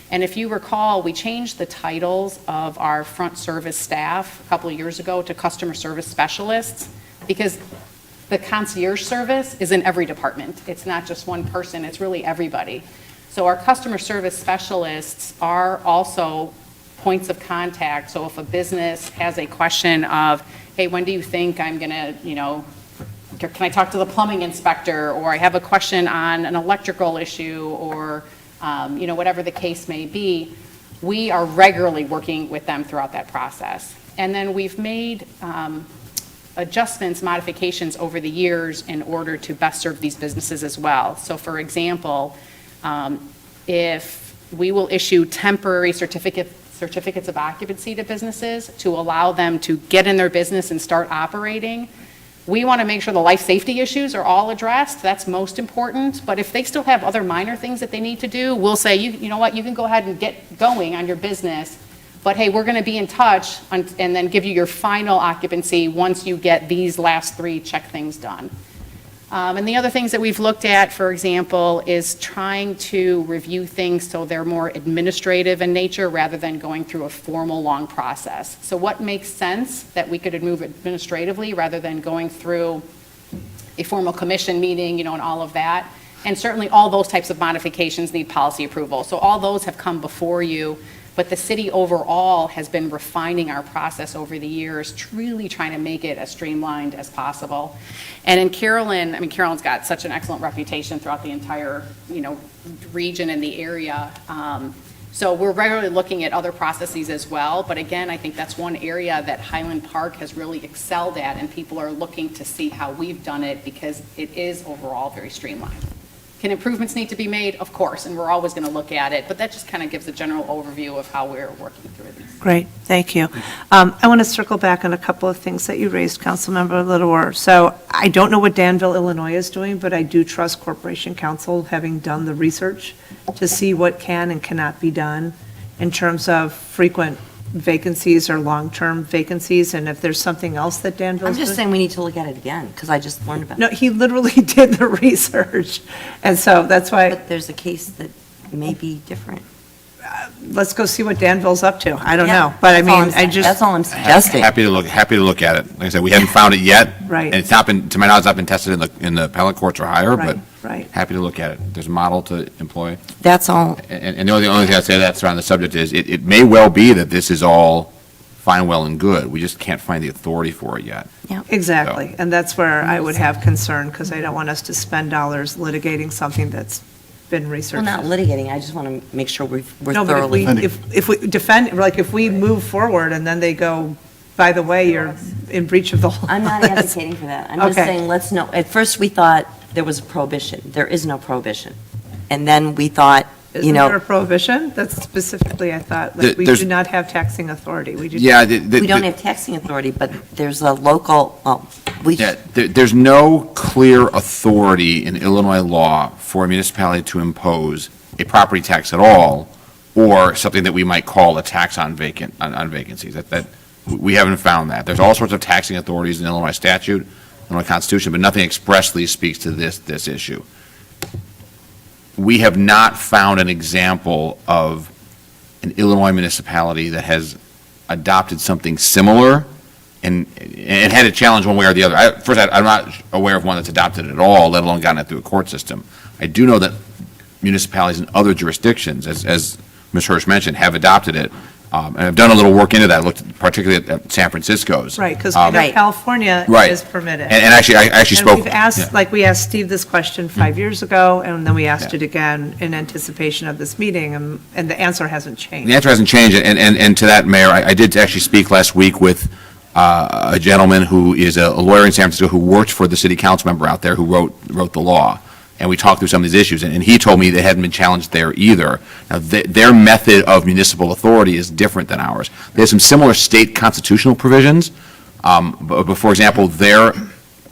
And if you recall, we changed the titles of our front service staff a couple of years ago to customer service specialists, because the concierge service is in every department. It's not just one person, it's really everybody. So our customer service specialists are also points of contact. So if a business has a question of, hey, when do you think I'm going to, can I talk to the plumbing inspector? Or I have a question on an electrical issue, or, whatever the case may be, we are regularly working with them throughout that process. And then we've made adjustments, modifications over the years in order to best serve these businesses as well. So for example, if we will issue temporary certificates of occupancy to businesses to allow them to get in their business and start operating, we want to make sure the life safety issues are all addressed. That's most important. But if they still have other minor things that they need to do, we'll say, you know what, you can go ahead and get going on your business. But hey, we're going to be in touch and then give you your final occupancy once you get these last 3 check things done. And the other things that we've looked at, for example, is trying to review things so they're more administrative in nature rather than going through a formal, long process. So what makes sense that we could move administratively rather than going through a formal commission meeting, and all of that. And certainly all those types of modifications need policy approval. So all those have come before you. But the city overall has been refining our process over the years, really trying to make it as streamlined as possible. And in Carolyn, Carolyn's got such an excellent reputation throughout the entire, region and the area. So we're regularly looking at other processes as well. But again, I think that's one area that Highland Park has really excelled at, and people are looking to see how we've done it because it is overall very streamlined. Can improvements need to be made? Of course, and we're always going to look at it, but that just kind of gives a general overview of how we're working through these. Great, thank you. I want to circle back on a couple of things that you raised, Councilmember Littlewer. So I don't know what Danville, Illinois is doing, but I do trust Corporation Council, having done the research, to see what can and cannot be done in terms of frequent vacancies or long-term vacancies, and if there's something else that Danville's I'm just doing. saying we need to look at it again, because I just learned about it. No, he literally did the research, and so that's why, But there's a case that may be different. let's go see what Danville's up to. I don't Yeah, know, but I that's all I'm mean, I saying. just. That's all I'm suggesting. Happy to look at it. Like I said, we haven't found it yet. Right. And it's not been, to my knowledge, it's not been tested in the appellate courts or higher, but Right. happy to look at it. There's a model to employ. That's all. And the only thing I'd say that's around the subject is, it may well be that this is all fine, well, and good. We just can't find the authority for it yet. Exactly, and that's where I would have concern, because I don't want us to spend dollars litigating something that's been Well, researched. not litigating, I just want to make sure we're No, but thoroughly. if we defend, like, if we move forward and then they go, by the way, you're in breach of the law. I'm not advocating for that. I'm just Okay. saying, let's know. At first, we thought there was a prohibition. There is no prohibition. And then we thought, Isn't there a prohibition? That's specifically, I thought, like, we There's- do not have taxing authority. We do. Yeah. we don't have taxing authority, but there's a local, Yeah, there's no clear authority in Illinois law for a municipality to impose a property tax at all, or something that we might call a tax on vacancies. We haven't found that. There's all sorts of taxing authorities in Illinois statute, Illinois Constitution, but nothing expressly speaks to this issue. We have not found an example of an Illinois municipality that has adopted something similar and had a challenge one way or the other. I'm not aware of one that's adopted it at all, let alone gotten it through a court system. I do know that municipalities in other jurisdictions, as Ms. Hirsch mentioned, have adopted it. And I've done a little work into that, looked particularly at San Francisco's. Right, because Right. California Right. is permitted. And actually, I actually spoke. And we've asked, yeah. like, we asked Steve this question 5 years ago, and then we asked Yeah. it again in anticipation of this meeting, and the answer hasn't changed. The answer hasn't changed, and to that, Mayor, I did actually speak last week with a gentleman who is a lawyer in San Francisco who worked for the city council member out there who wrote the law, and we talked through some of these issues, and he told me they hadn't been challenged there either. Now, their method of municipal authority is different than ours. They have some similar state constitutional provisions, but for example, their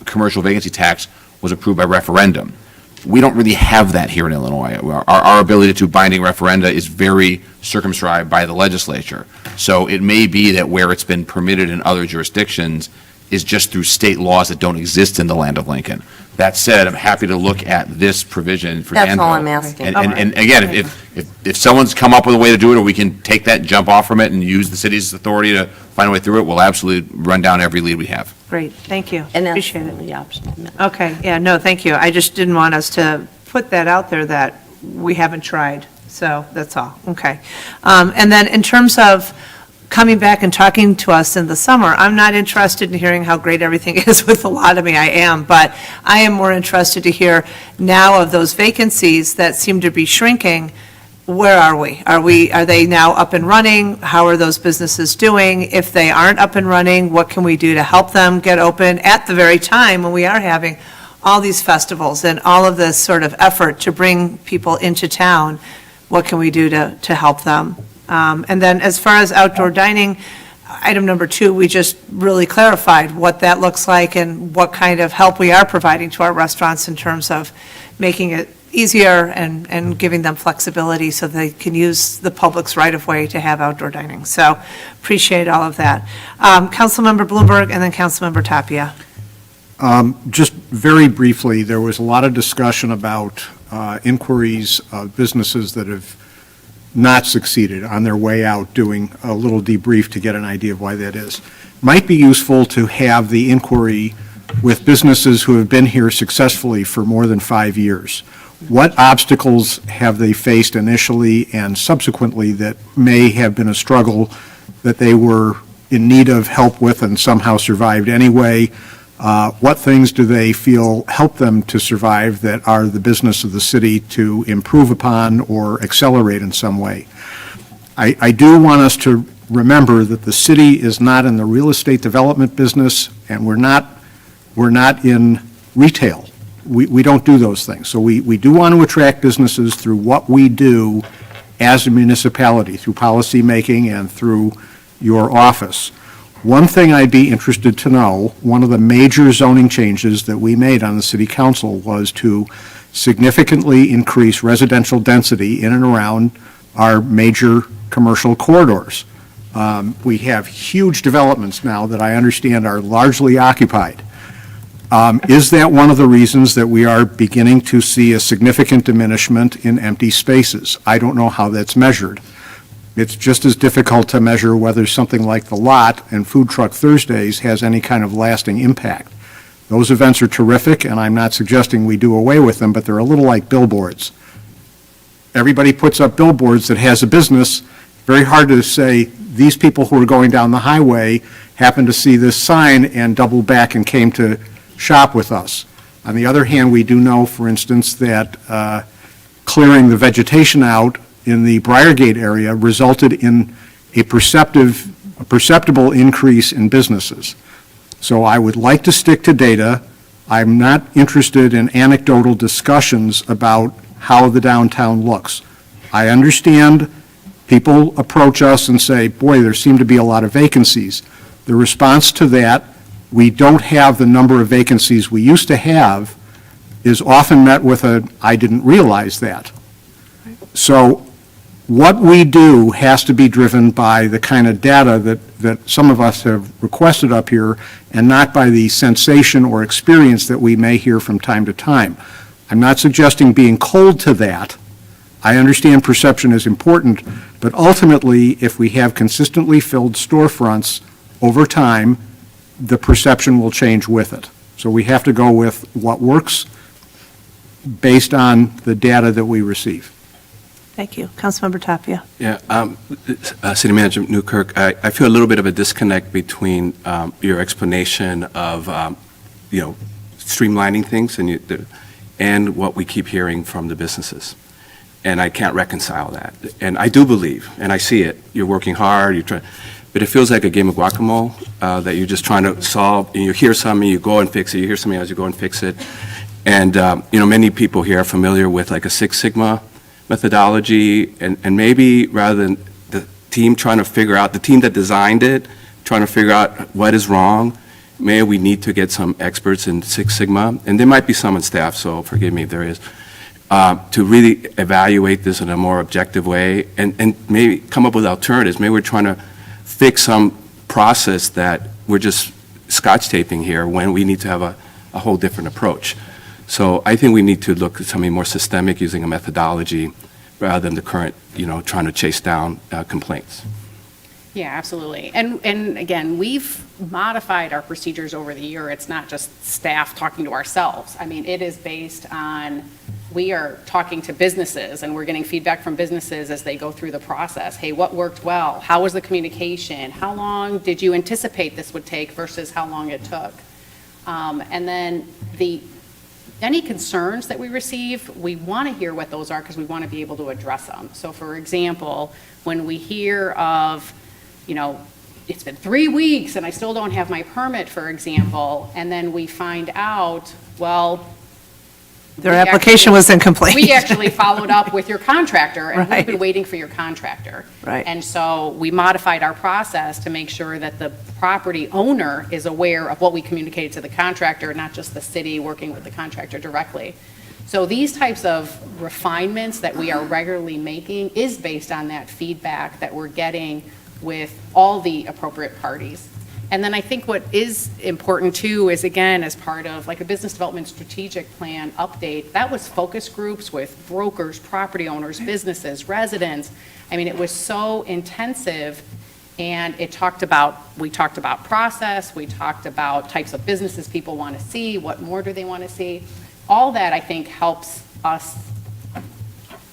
commercial vacancy tax was approved by referendum. We don't really have that here in Illinois. Our ability to binding referenda is very circumscribed by the legislature. So it may be that where it's been permitted in other jurisdictions is just through state laws that don't exist in the land of Lincoln. That said, I'm happy to look at this provision for That's all Danville. I'm asking. And again, if someone's come up with a way to do it, or we can take that, jump off from it, and use the city's authority to find a way through it, we'll absolutely run down every lead we have. Great, thank you. and that's Appreciate it. the option. Okay, yeah, no, thank you. I just didn't want us to put that out there that we haven't tried. So that's all, okay. And then in terms of coming back and talking to us in the summer, I'm not interested in hearing how great everything is with Lotomy. I am, but I am more interested to hear now of those vacancies that seem to be shrinking. Where are we? Are they now up and running? How are those businesses doing? If they aren't up and running, what can we do to help them get open at the very time when we are having all these festivals and all of this sort of effort to bring people into town? What can we do to help them? And then as far as outdoor dining, item number 2, we just really clarified what that looks like and what kind of help we are providing to our restaurants in terms of making it easier and giving them flexibility so they can use the public's right-of-way to have outdoor dining. So appreciate all of that. Councilmember Bloomberg and then Councilmember Tapia. Just very briefly, there was a lot of discussion about inquiries of businesses that have not succeeded on their way out, doing a little debrief to get an idea of why that is. Might be useful to have the inquiry with businesses who have been here successfully for more than 5 years. What obstacles have they faced initially and subsequently that may have been a struggle that they were in need of help with and somehow survived anyway? What things do they feel help them to survive that are the business of the city to improve upon or accelerate in some way? I do want us to remember that the city is not in the real estate development business, and we're not in retail. We don't do those things. So we do want to attract businesses through what we do as a municipality, through policymaking and through your office. One thing I'd be interested to know, one of the major zoning changes that we made on the city council was to significantly increase residential density in and around our major commercial corridors. We have huge developments now that I understand are largely occupied. Is that one of the reasons that we are beginning to see a significant diminishment in empty spaces? I don't know how that's measured. It's just as difficult to measure whether something like the Lot and Food Truck Thursdays has any kind of lasting impact. Those events are terrific, and I'm not suggesting we do away with them, but they're a little like billboards. Everybody puts up billboards that has a business. Very hard to say, these people who are going down the highway happened to see this sign and doubled back and came to shop with us. On the other hand, we do know, for instance, that clearing the vegetation out in the Briargate area resulted in a perceptible increase in businesses. So I would like to stick to data. I'm not interested in anecdotal discussions about how the downtown looks. I understand people approach us and say, boy, there seem to be a lot of vacancies. The response to that, we don't have the number of vacancies we used to have, is often met with a, I didn't realize that. So what we do has to be driven by the kind of data that some of us have requested up here, and not by the sensation or experience that we may hear from time to time. I'm not suggesting being cold to that. I understand perception is important, but ultimately, if we have consistently filled storefronts over time, the perception will change with it. So we have to go with what works based on the data that we receive. Thank you. Councilmember Tapia. Yeah, City Manager Newkirk, I feel a little bit of a disconnect between your explanation of, streamlining things and what we keep hearing from the businesses. And I can't reconcile that. And I do believe, and I see it, you're working hard, but it feels like a game of guacamole that you're just trying to solve, and you hear something, you go and fix it, you hear something else, you go and fix it. And, many people here are familiar with like a Six Sigma methodology, and maybe rather than the team trying to figure out, the team that designed it, trying to figure out what is wrong, maybe we need to get some experts in Six Sigma, and there might be some on staff, so forgive me if there is, to really evaluate this in a more objective way, and maybe come up with alternatives. Maybe we're trying to fix some process that we're just scotch taping here when we need to have a whole different approach. So I think we need to look at something more systemic using a methodology rather than the current, trying to chase down complaints. Yeah, absolutely. And again, we've modified our procedures over the year. It's not just staff talking to ourselves. I mean, it is based on we are talking to businesses, and we're getting feedback from businesses as they go through the process. Hey, what worked well? How was the communication? How long did you anticipate this would take versus how long it took? And then any concerns that we receive, we want to hear what those are because we want to be able to address them. So for example, when we hear of, it's been 3 weeks and I still don't have my permit, for example, and then we find out, well, Their application was incomplete. we actually followed up with your contractor, and we've been Right. waiting for your contractor. Right. And so we modified our process to make sure that the property owner is aware of what we communicated to the contractor, not just the city working with the contractor directly. So these types of refinements that we are regularly making is based on that feedback that we're getting with all the appropriate parties. And then I think what is important too is, again, as part of like a business development strategic plan update, that was focus groups with brokers, property owners, businesses, residents. I mean, it was so intensive, and we talked about process, we talked about types of businesses people want to see, what more do they want to see. All that, I think, helps us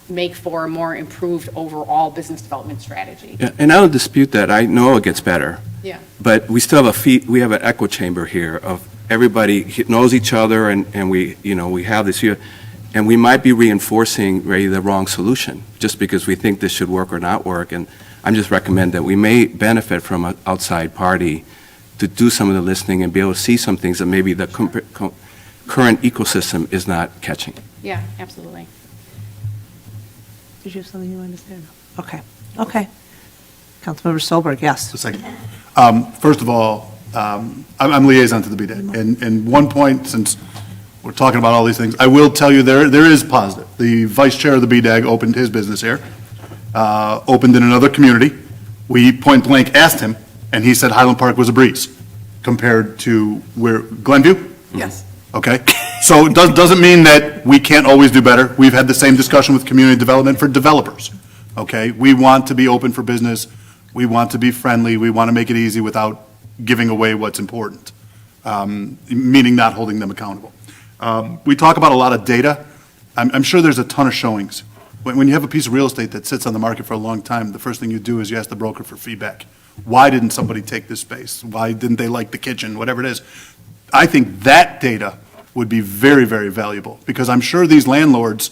make for a more improved overall business development strategy. Yeah, and I don't dispute that. I know it gets better. Yeah. But we still have we have an echo chamber here of everybody knows each other, and we have this here, and we might be reinforcing really the wrong solution just because we think this should work or not work. And I'm just recommend that we may benefit from an outside party to do some of the listening and be able to see some things that maybe the current ecosystem is not catching. Yeah, absolutely. Did you have something you wanted to say? Okay. Councilmember Stolberg, yes. A second. First of all, I'm liaison to the BDAG, and one point, since we're talking about all these things, I will tell you there is positive. The vice chair of the BDAG opened his business here, opened in another community. We point blank asked him, and he said Highland Park was a breeze compared to where, Glenview? Yes. Okay, so it doesn't mean that we can't always do better. We've had the same discussion with community development for developers, okay? We want to be open for business, we want to be friendly, we want to make it easy without giving away what's important, meaning not holding them accountable. We talk about a lot of data. I'm sure there's a ton of showings. When you have a piece of real estate that sits on the market for a long time, the first thing you do is you ask the broker for feedback. Why didn't somebody take this space? Why didn't they like the kitchen, whatever it is? I think that data would be very, very valuable, because I'm sure these landlords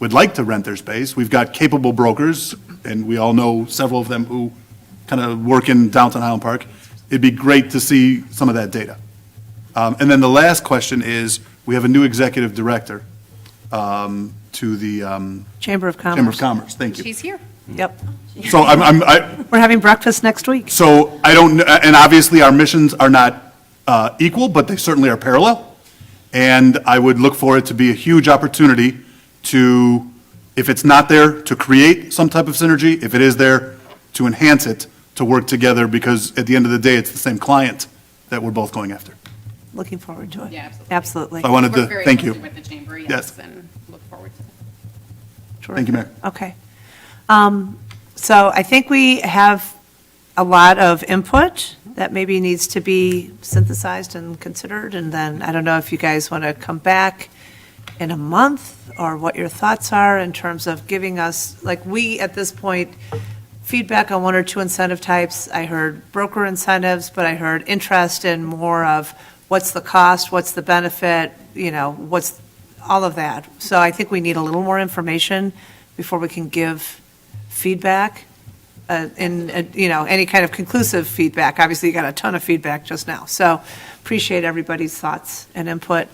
would like to rent their space. We've got capable brokers, and we all know several of them who kind of work in downtown Highland Park. It'd be great to see some of that data. And then the last question is, we have a new executive director to the Chamber of Commerce. Chamber of Commerce. Thank you. She's here. Yep. So We're having breakfast next week. So I don't, and obviously our missions are not equal, but they certainly are parallel. And I would look for it to be a huge opportunity to, if it's not there, to create some type of synergy. If it is there, to enhance it, to work together, because at the end of the day, it's the same client that we're both going after. Looking forward to it. Yeah, Absolutely. I wanted to Work very thank you. closely with the chamber, Yes. yes, and look forward to it. Thank you, Mayor. Okay. So I think we have a lot of input that maybe needs to be synthesized and considered, and then I don't know if you guys want to come back in a month, or what your thoughts are in terms of giving us, like, we, at this point, feedback on one or two incentive types. I heard broker incentives, but I heard interest in more of what's the cost, what's the benefit, what's all of that. So I think we need a little more information before we can give feedback, any kind of conclusive feedback. Obviously, you got a ton of feedback just now. So appreciate everybody's thoughts and input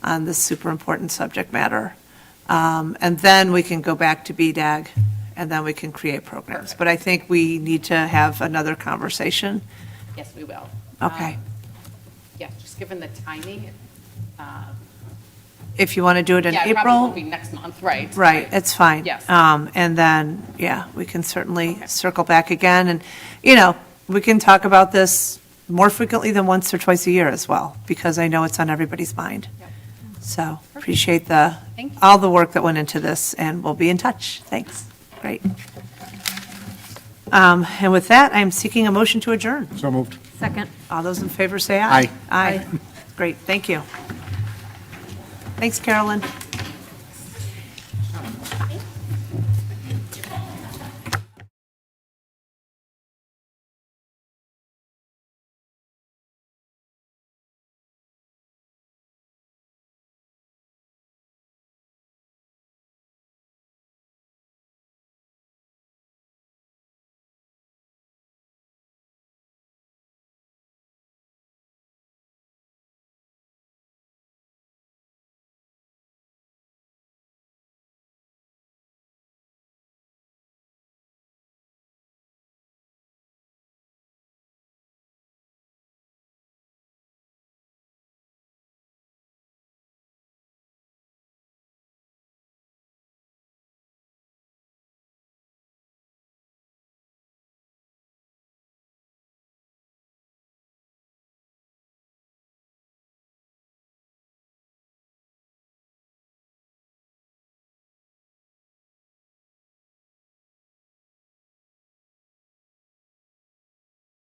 on this super important subject matter. And then we can go back to BDAG, and then we can create programs. But I think we need to have another conversation. Yes, we will. Okay. Yeah, just given the timing. If you want to do it in Yeah, it probably April. won't be next month, right? Right, it's fine. Yes. And then, yeah, we can certainly circle back again. And, we can talk about this more frequently than once or twice a year as well, because I know it's on everybody's mind. Yep. So appreciate Thank you. all the work that went into this, and we'll be in touch. Thanks. Great. And with that, I'm seeking a motion to adjourn. So moved. Second. All those in favor say aye. Aye. Aye. Great, thank you. Thanks, Carolyn.